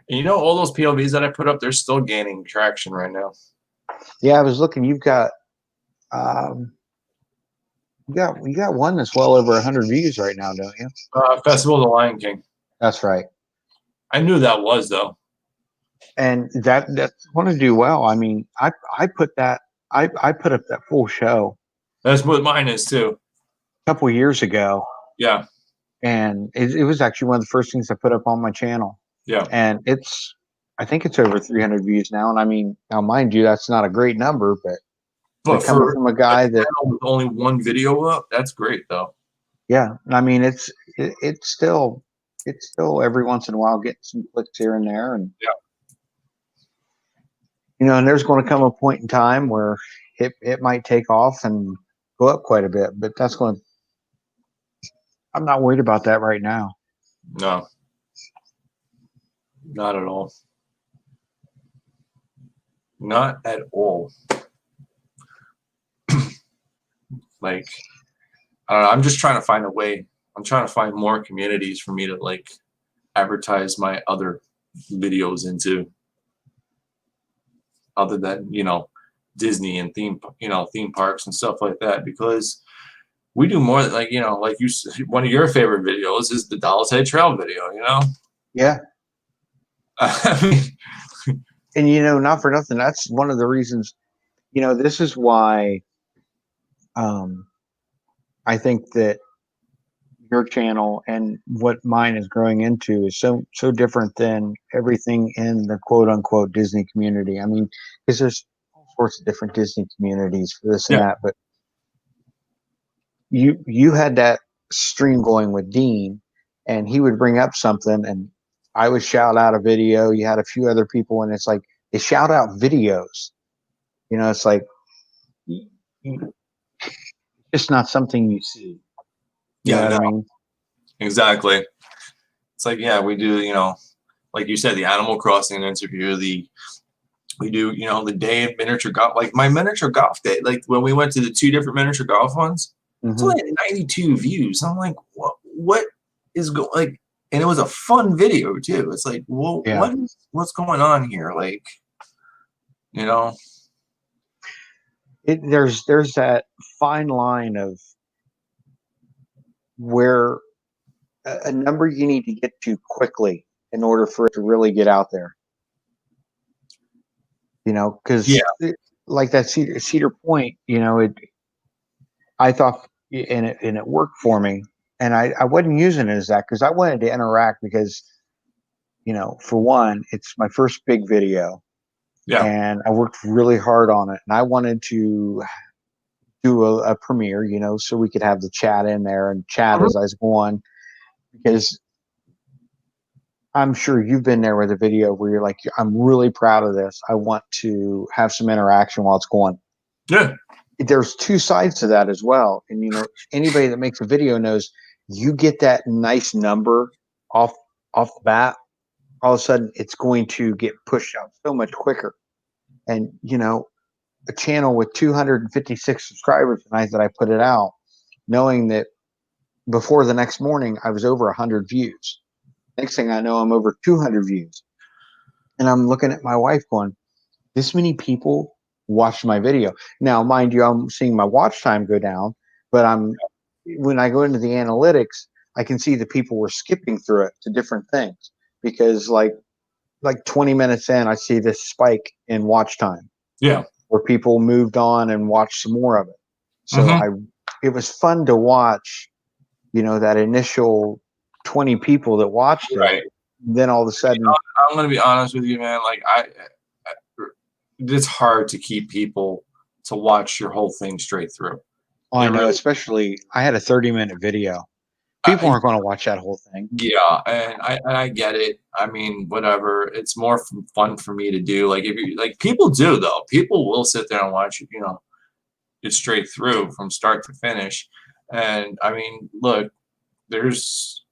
And all those POVs that I put up, they're still gaining traction right now. Yeah, I was looking. You've got, you got one that's well over 100 views right now, don't you? Festival of the Lion King. That's right. I knew that was though. and that's going to do well. I mean, I put that I put up that full show That's what mine is too. a couple years ago, Yeah. and it was actually one of the first things I put up on my channel. Yeah. And I think it's over 300 views now. And I mean, now mind you, that's not a great number, but coming for from a guy that with only one video up, that's great though. yeah, I mean, it's still every once in a while getting some clicks here and there, and Yeah. And there's going to come a point in time where it might take off and go up quite a bit, but I'm not worried about that right now. No. Not at all. Not at all. Like, I don't know, I'm just trying to find a way. I'm trying to find more communities for me to like advertise my other videos into, other than Disney and theme parks and stuff like that, because we do more like like one of your favorite videos is the Doll's Head Trail video. Yeah. I mean, And not for nothing, that's one of the reasons. This is why I think that your channel and what mine is growing into is so different than everything in the quote unquote Disney community. I mean, because there's all sorts of different Disney communities for this and that, but you had that stream going with Dean, and he would bring up something, and I would shout out a video. You had a few other people, and it's like they shout out videos. It's like it's not something you see. You know what I mean? Exactly. It's like, yeah, we do, like you said, the Animal Crossing interview, we do, the day of miniature golf, like my miniature golf day, like when we went to the 2 different miniature golf ones, it's only 92 views. I'm like, what is going, like, and it was a fun video too. It's like, well, what's going on here? Like, there's that fine line of where a number you need to get to quickly in order for it to really get out there. Because like that Cedar Point, I thought and it worked for me, and I wasn't using it as that because I wanted to interact because, for one, it's my first big video, and I worked really hard on it, and I wanted to do a premiere, so we could have the chat in there and chat as I was going, because I'm sure you've been there with a video where you're like, I'm really proud of this. I want to have some interaction while it's going. Yeah. There's 2 sides to that as well. And, anybody that makes a video knows you get that nice number off the bat, all of a sudden it's going to get pushed out so much quicker. And, a channel with 256 subscribers tonight that I put it out, knowing that before the next morning I was over 100 views. Next thing I know, I'm over 200 views. And I'm looking at my wife going, this many people watched my video. Now, mind you, I'm seeing my watch time go down, but when I go into the analytics, I can see that people were skipping through it to different things, because like 20 minutes in, I see this spike in watch time. Yeah. Where people moved on and watched some more of it. So it was fun to watch, that initial 20 people that watched it. Right. Then all of a sudden, I'm going to be honest with you, man. Like it's hard to keep people to watch your whole thing straight through. I know, especially I had a 30-minute video. People aren't going to watch that whole thing. Yeah, and I get it. I mean, whatever. It's more fun for me to do. Like if you like, people do though. People will sit there and watch it straight through from start to finish. And I mean, look, there's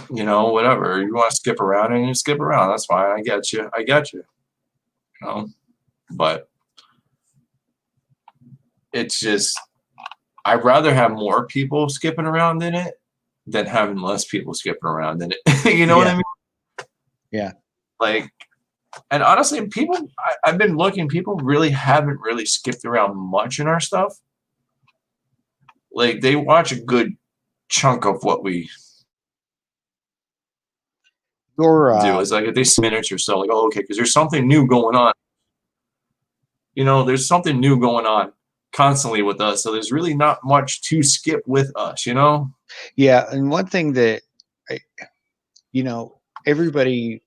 whatever you want to skip around and you skip around. That's fine. I get you. But it's just, I'd rather have more people skipping around in it than having less people skipping around in it. You know what I mean? Yeah. Like, and honestly, I've been looking, people really haven't really skipped around much in our stuff. Like, they watch a good chunk of what we. do. It's like if they 6 minutes or so, like, oh, okay, because there's something new going on. You know, there's something new going on constantly with us. So there's really not much to skip with us, you know? Yeah. And one thing that, you know, everybody,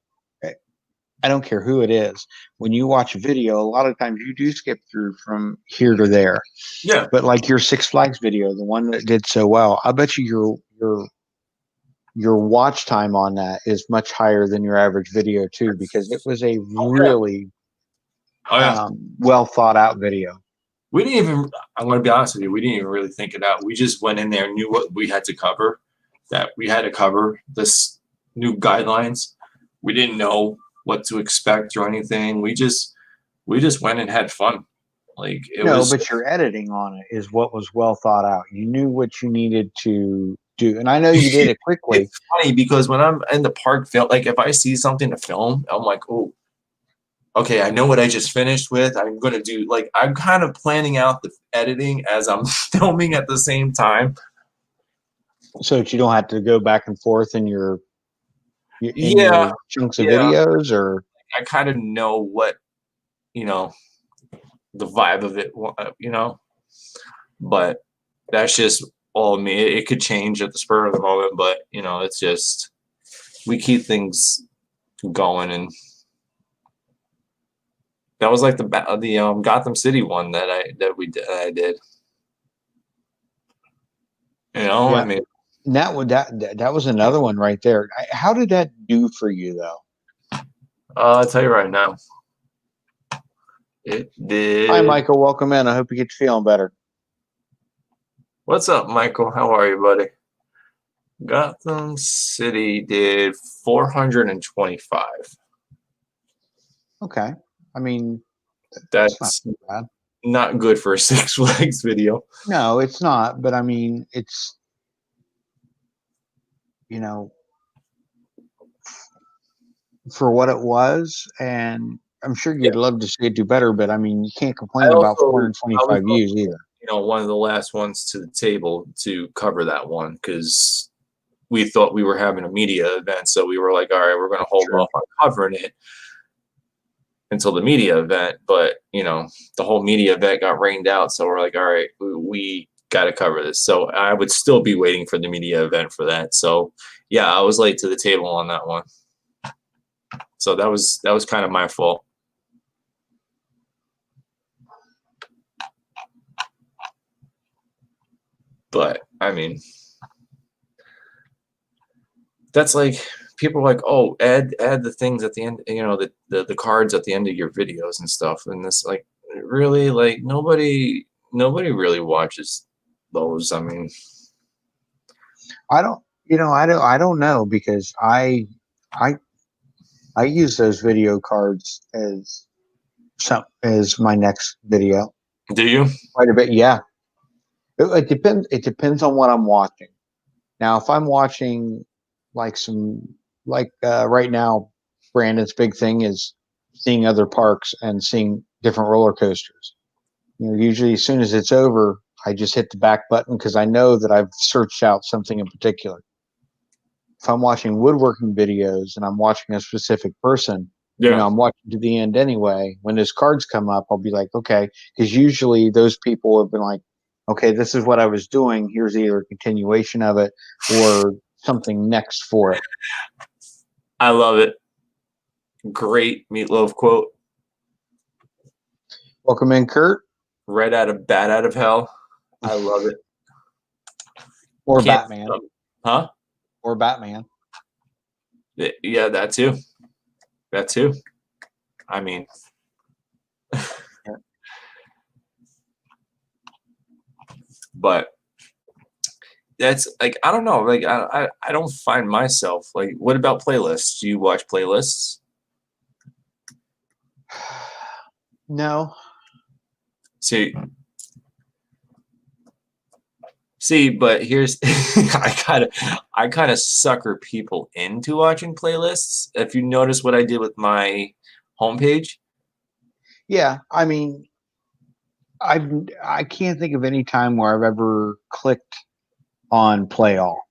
I don't care who it is, when you watch a video, a lot of times you do skip through from here to there. Yeah. But like your Six Flags video, the one that did so well, I bet you your watch time on that is much higher than your average video too, because it was a really well thought out video. We didn't even, I'm going to be honest with you, we didn't even really think it out. We just went in there, knew what we had to cover, that we had to cover this new guidelines. We didn't know what to expect or anything. We just went and had fun. Like it was. But your editing on it is what was well thought out. You knew what you needed to do, and I know you did it quickly. It's funny because when I'm in the park, like if I see something to film, I'm like, oh, okay, I know what I just finished with. I'm gonna do, like, I'm kind of planning out the editing as I'm filming at the same time, so that you don't have to go back and forth in your chunks of videos. Or I kind of know what, you know, the vibe of it, you know, but that's just all me. It could change at the spur of the moment, but you know, it's just, we keep things going. And that was like the Gotham City one that I did. You know, yeah. I mean, that was another one right there. How did that do for you though? I'll tell you right now. It did. Hi, Michael. Welcome in. I hope you get feeling better. What's up, Michael? How are you, buddy? Gotham City did 425. Okay. I mean, that's not too bad. Not good for a Six Flags video. No, it's not. But I mean, it's, you know, for what it was, and I'm sure you'd love to see it do better, but I mean, you can't complain about 425 views either. You know, one of the last ones to the table to cover that one, because we thought we were having a media event, so we were like, all right, we're going to hold off on covering it until the media event. But you know, the whole media event got rained out, so we're like, all right, we got to cover this. So I would still be waiting for the media event for that. So yeah, I was late to the table on that one. So that was kind of my fault. But I mean, that's like, people are like, oh, add the things at the end, you know, the cards at the end of your videos and stuff. And this, like, really, like, nobody really watches those. I mean, I don't know, because I use those video cards as my next video. Do you? Quite a bit, yeah. It depends. It depends on what I'm watching. Now, if I'm watching like right now, Brandon's big thing is seeing other parks and seeing different roller coasters. You know, usually as soon as it's over, I just hit the back button because I know that I've searched out something in particular. If I'm watching woodworking videos and I'm watching a specific person, you know, I'm watching to the end anyway. When those cards come up, I'll be like, okay, because usually those people have been like, okay, this is what I was doing. Here's either a continuation of it or something next for it. I love it. Great Meatloaf quote. Welcome in, Kurt. Right out of Bat Out of Hell. I love it. Or Batman. Huh? Or Batman. Yeah, that too. That too. I mean, but that's like, I don't know. Like, I don't find myself, like, what about playlists? Do you watch playlists? No. See, but here's I kind of sucker people into watching playlists. If you notice what I did with my homepage. Yeah, I mean, I can't think of any time where I've ever clicked on play all.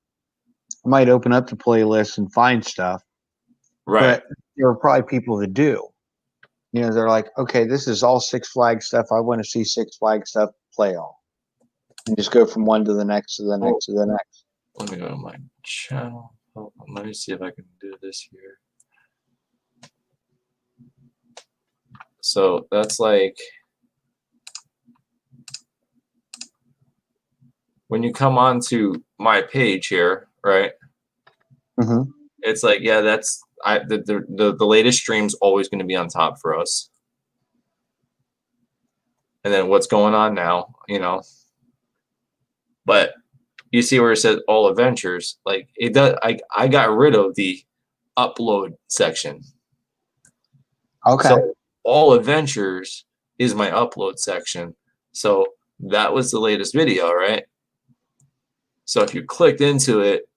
I might open up the playlist and find stuff, Right. But there are probably people that do. You know, they're like, okay, this is all Six Flags stuff. I want to see Six Flags stuff, play all. And just go from one to the next to the next to the next. Let me go to my channel. Hold on, let me see if I can do this here. So that's like when you come onto my page here, right? Mm-hmm. It's like, yeah, that's the latest stream's always going to be on top for us. And then what's going on now, you know? But you see where it says all adventures, like it does. I got rid of the upload section. Okay. So all adventures is my upload section. So that was the latest video, right? So if you clicked into it,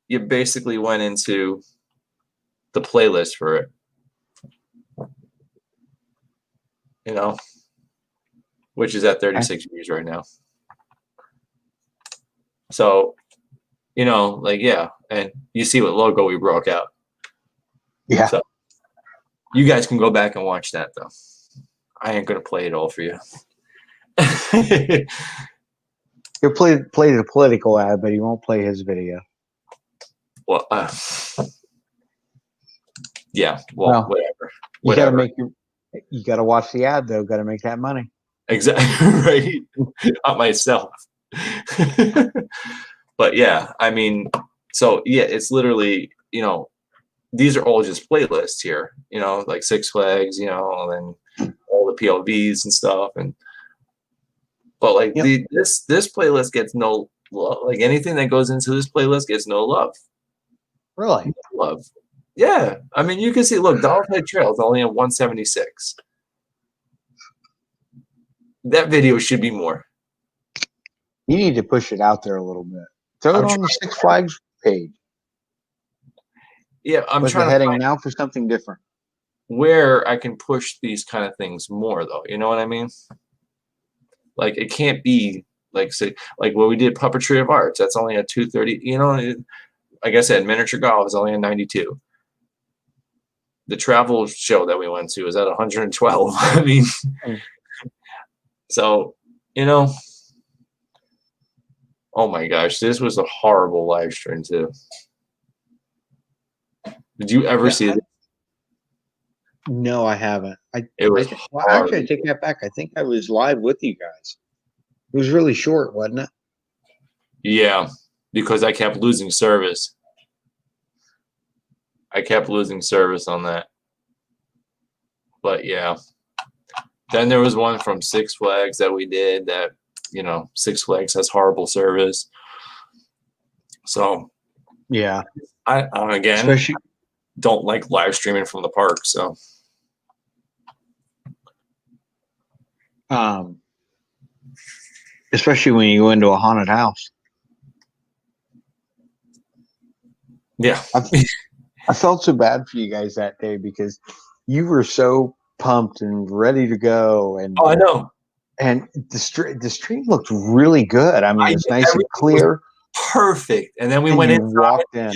you basically went into the playlist for it. You know, which is at 36 views right now. So, you know, like, yeah, and you see what logo we broke out. Yeah. So you guys can go back and watch that, though. I ain't going to play it all for you. He'll play the political ad, but he won't play his video. Well, yeah, well, whatever. You got to make you got to watch the ad, though. Got to make that money. Exactly, right. Not myself. But yeah, I mean, so yeah, it's literally, you know, these are all just playlists here, you know, like Six Flags, you know, and then all the POVs and stuff. But like this playlist gets no love. Like anything that goes into this playlist gets no love. Really? No love. Yeah. I mean, you can see, look, Dolphin Head Trail is only at 176. That video should be more. You need to push it out there a little bit. Throw it on the Six Flags page. Yeah, I'm trying to heading now for something different. Where I can push these kind of things more, though. You know what I mean? Like, it can't be like, say, like what we did, Puppetry of Arts. That's only at 230. You know, like I said, Miniature Golf is only at 92. The travel show that we went to was at 112. I mean, so, you know, oh my gosh, this was a horrible live stream too. Did you ever see it? No, I haven't. Actually, I take that back. I think I was live with you guys. It was really short, wasn't it? Yeah, because I kept losing service. I kept losing service on that. But yeah. Then there was one from Six Flags that we did that, you know, Six Flags has horrible service. So yeah. I again don't like live streaming from the park, so especially when you go into a haunted house. Yeah. I felt so bad for you guys that day because you were so pumped and ready to go, and I know. And the stream looked really good. I mean, it's nice and clear, perfect. And then we went inside, walked in.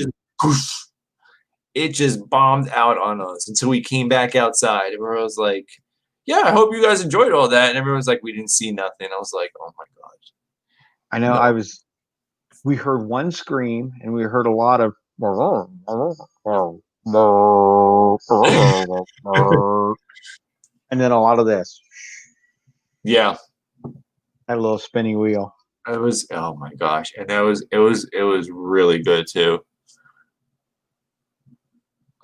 It just bombed out on us until we came back outside. Everyone was like, "Yeah, I hope you guys enjoyed all that." And everyone was like, "We didn't see nothing." I was like, "Oh my gosh." I know. No. We heard one scream, and we heard a lot of. And then a lot of this. Yeah. That little spinny wheel. It was, oh my gosh. And it was really good too.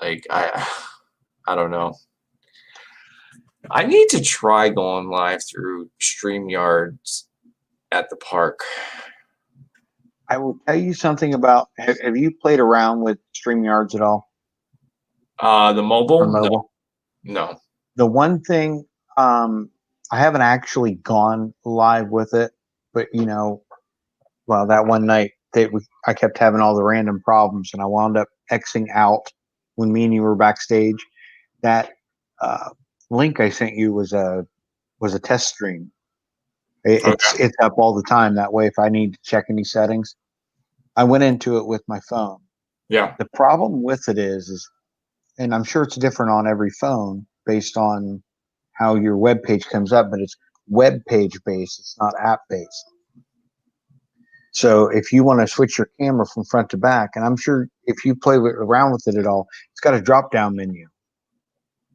Like I don't know. I need to try going live through StreamYards at the park. I will tell you something about, have you played around with StreamYards at all? The mobile? No. The one thing, I haven't actually gone live with it, but you know, well, that one night I kept having all the random problems, and I wound up Xing out when me and you were backstage. That link I sent you was a test stream. It's up all the time. That way, if I need to check any settings, I went into it with my phone, Yeah. The problem with it is, and I'm sure it's different on every phone based on how your web page comes up, but it's web page based. It's not app based. So if you want to switch your camera from front to back, and I'm sure if you play around with it at all, it's got a drop down menu.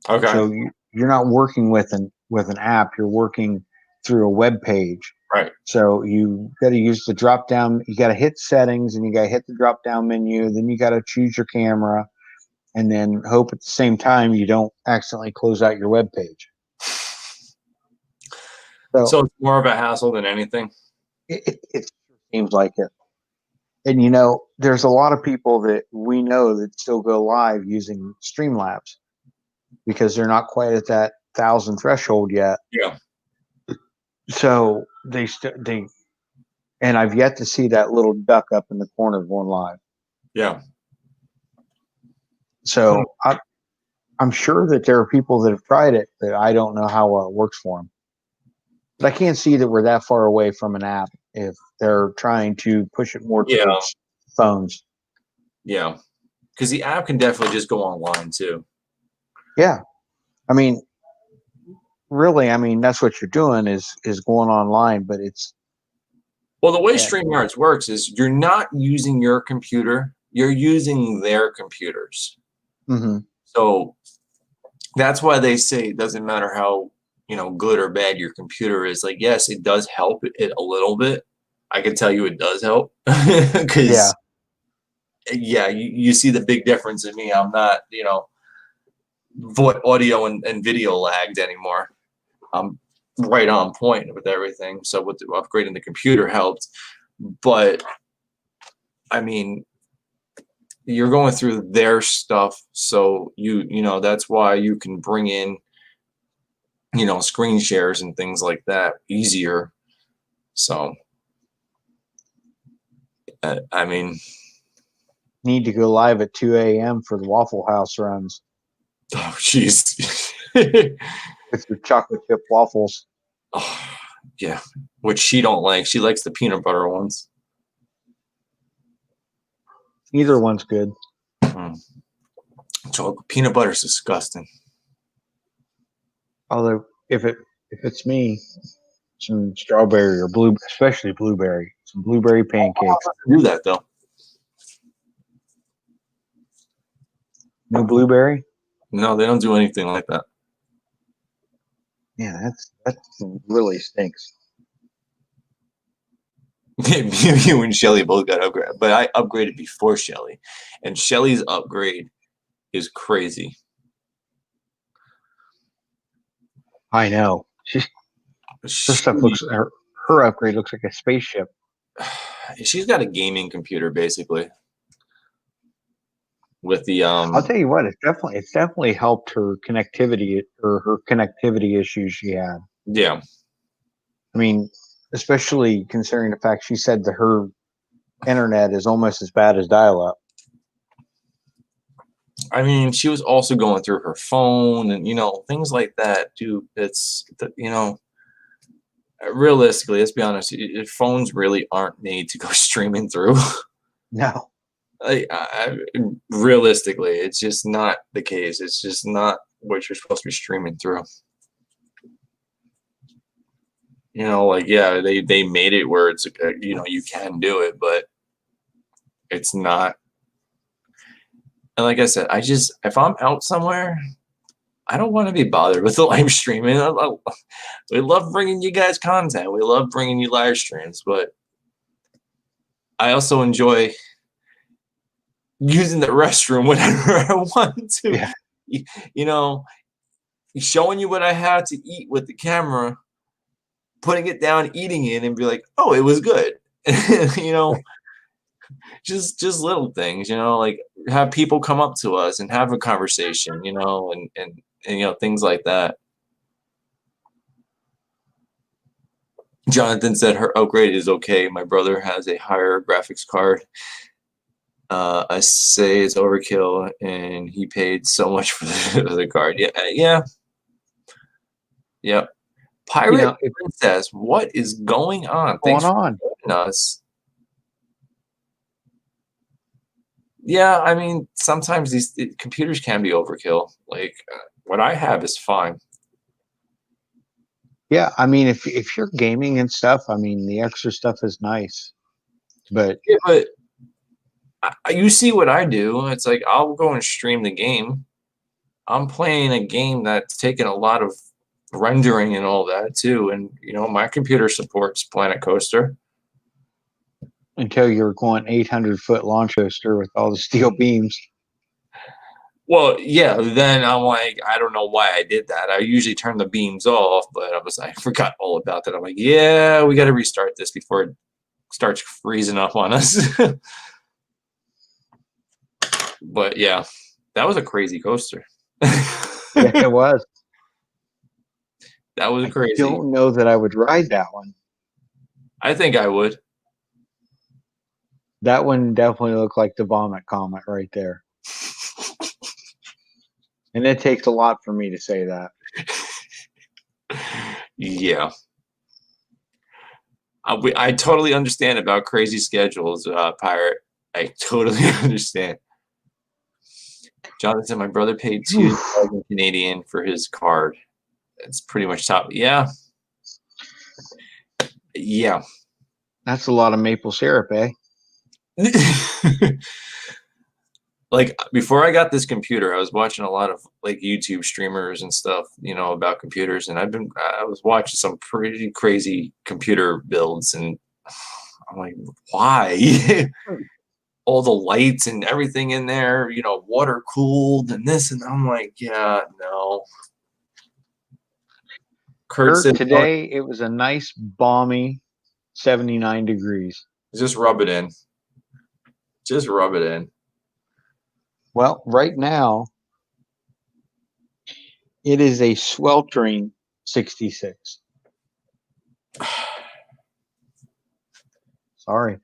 Okay. So you're not working with an app. You're working through a web page. Right. So you got to use the drop down. You got to hit settings, and you got to hit the drop down menu. Then you got to choose your camera, and then hope at the same time you don't accidentally close out your web page. So it's more of a hassle than anything. It seems like it. And, you know, there's a lot of people that we know that still go live using Streamlabs because they're not quite at that 1,000 threshold yet. Yeah. So they and I've yet to see that little duck up in the corner going live. Yeah. So I'm sure that there are people that have tried it, but I don't know how well it works for them. But I can't see that we're that far away from an app if they're trying to push it more towards phones. Yeah. Because the app can definitely just go online too. Yeah. I mean, really, I mean, that's what you're doing is going online, but it's. Well, the way StreamYards works is you're not using your computer, you're using their computers. Mm-hmm. So that's why they say it doesn't matter how, you know, good or bad your computer is. Like, yes, it does help it a little bit. I can tell you it does help because you see the big difference in me. I'm not, you know, audio and video lagged anymore. I'm right on point with everything. So with upgrading the computer helped, but I mean, you're going through their stuff. So you know, that's why you can bring in, you know, screen shares and things like that easier. So, I mean, need to go live at 2 a.m. for the Waffle House runs. Oh, jeez. With your chocolate chip waffles. Oh, yeah, which she don't like. She likes the peanut butter ones. Either one's good. So peanut butter is disgusting. Although if it's me, some strawberry or especially blueberry, some blueberry pancakes. Do that though. No blueberry? No, they don't do anything like that. Yeah, that really stinks. You and Shelly both got upgraded, but I upgraded before Shelly, and Shelly's upgrade is crazy. I know. Her upgrade looks like a spaceship. She's got a gaming computer basically. With the I'll tell you what, it's definitely helped her connectivity issues she had. Yeah. I mean, especially considering the fact she said that her internet is almost as bad as dial-up. I mean, she was also going through her phone and, you know, things like that, dude. It's, you know, realistically, let's be honest, phones really aren't made to go streaming through. No. Realistically, it's just not the case. It's just not what you're supposed to be streaming through. You know, like, yeah, they made it where it's, you know, you can do it, but it's not. And like I said, if I'm out somewhere, I don't want to be bothered with the live streaming. We love bringing you guys content. We love bringing you live streams, but I also enjoy using the restroom whenever I want to. Yeah. You know, showing you what I had to eat with the camera, putting it down, eating it, and be like, oh, it was good. You know, just little things, you know, like have people come up to us and have a conversation, you know, and you know, things like that. Jonathan said her upgrade is okay. My brother has a higher graphics card. I say it's overkill, and he paid so much for the card. Yeah. Yep. Pirate Princess, what is going on? What's going on? Us. Yeah, I mean, sometimes these computers can be overkill. Like what I have is fine. Yeah, I mean, if you're gaming and stuff, I mean, the extra stuff is nice, but Yeah, but you see what I do. It's like I'll go and stream the game. I'm playing a game that's taken a lot of rendering and all that too. And my computer supports Planet Coaster. until you're going 800-foot launch coaster with all the steel beams. Well, yeah, then I'm like, I don't know why I did that. I usually turn the beams off, but I forgot all about that. I'm like, yeah, we got to restart this before it starts freezing up on us. But yeah, that was a crazy coaster. Yeah, it was. That was crazy. I don't know that I would ride that one. I think I would. That one definitely looked like the Vomit Comet right there. And it takes a lot for me to say that. Yeah. I totally understand about crazy schedules, Pirate. I totally understand. Jonathan, my brother paid 2,000 Canadian for his card. It's pretty much top. Yeah. Yeah. That's a lot of maple syrup, eh? Like before I got this computer, I was watching a lot of like YouTube streamers and stuff, about computers, and I was watching some pretty crazy computer builds, and I'm like, why? All the lights and everything in there, water cooled and this, and I'm like, yeah, no. Kurt said today it was a nice balmy 79 degrees. Just rub it in. Just rub it in. Well, right now it is a sweltering 66. Sorry.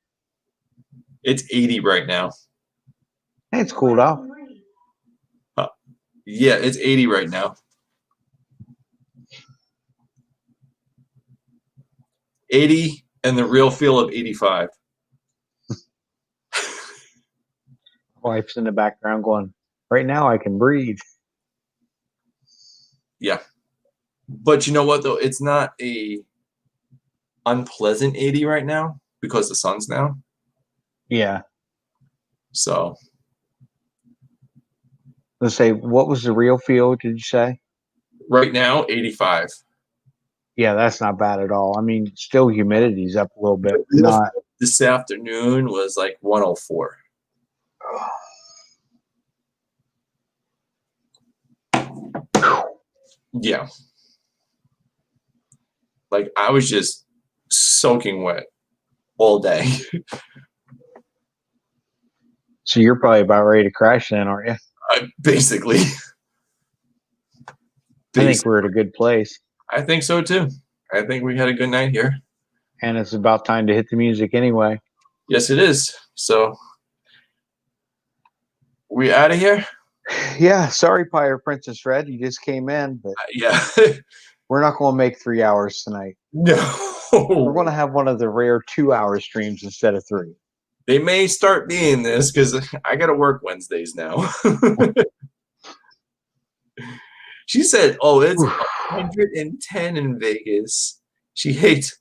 It's 80 right now. Hey, it's cooled off. Yeah, it's 80 right now. 80 and the real feel of 85. Wife's in the background going, right now I can breathe. Yeah. But you know what, though? It's not a unpleasant 80 right now because the sun's down. Yeah. So. Let's say, what was the real feel, did you say? Right now, 85. Yeah, that's not bad at all. I mean, still humidity's up a little bit. Not this afternoon was like 104. Yeah. Like I was just soaking wet all day. So you're probably about ready to crash then, aren't you? Basically. I think we're at a good place. I think so too. I think we had a good night here. And it's about time to hit the music anyway. Yes, it is. So we out of here? Yeah, sorry, Pirate Princess Red. You just came in, but yeah. We're not going to make 3 hours tonight. No. We're going to have one of the rare 2-hour streams instead of 3. They may start being this because I got to work Wednesdays now. She said, oh, it's 110 in Vegas. She hates.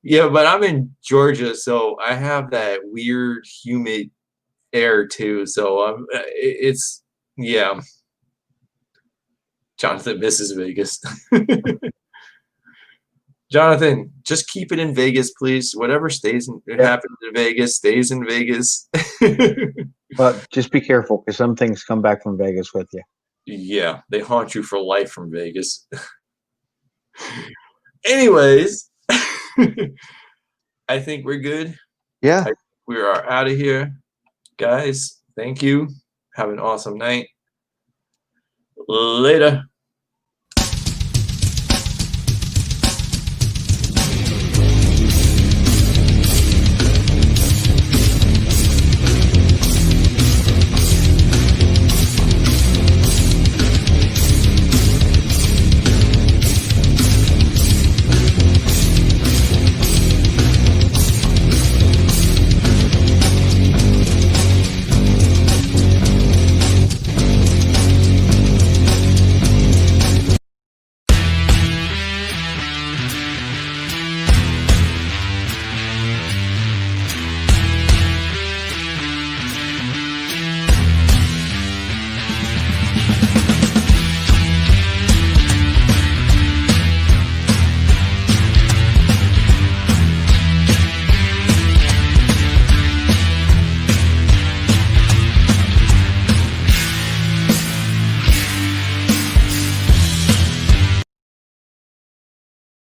Yeah, but I'm in Georgia, so I have that weird, humid air too. So it's, yeah. Jonathan misses Vegas. Jonathan, just keep it in Vegas, please. Whatever happens in Vegas stays in Vegas. But just be careful because some things come back from Vegas with you. Yeah, they haunt you for life from Vegas. Anyways, I think we're good. Yeah. We are out of here. Guys, thank you. Have an awesome night. Later.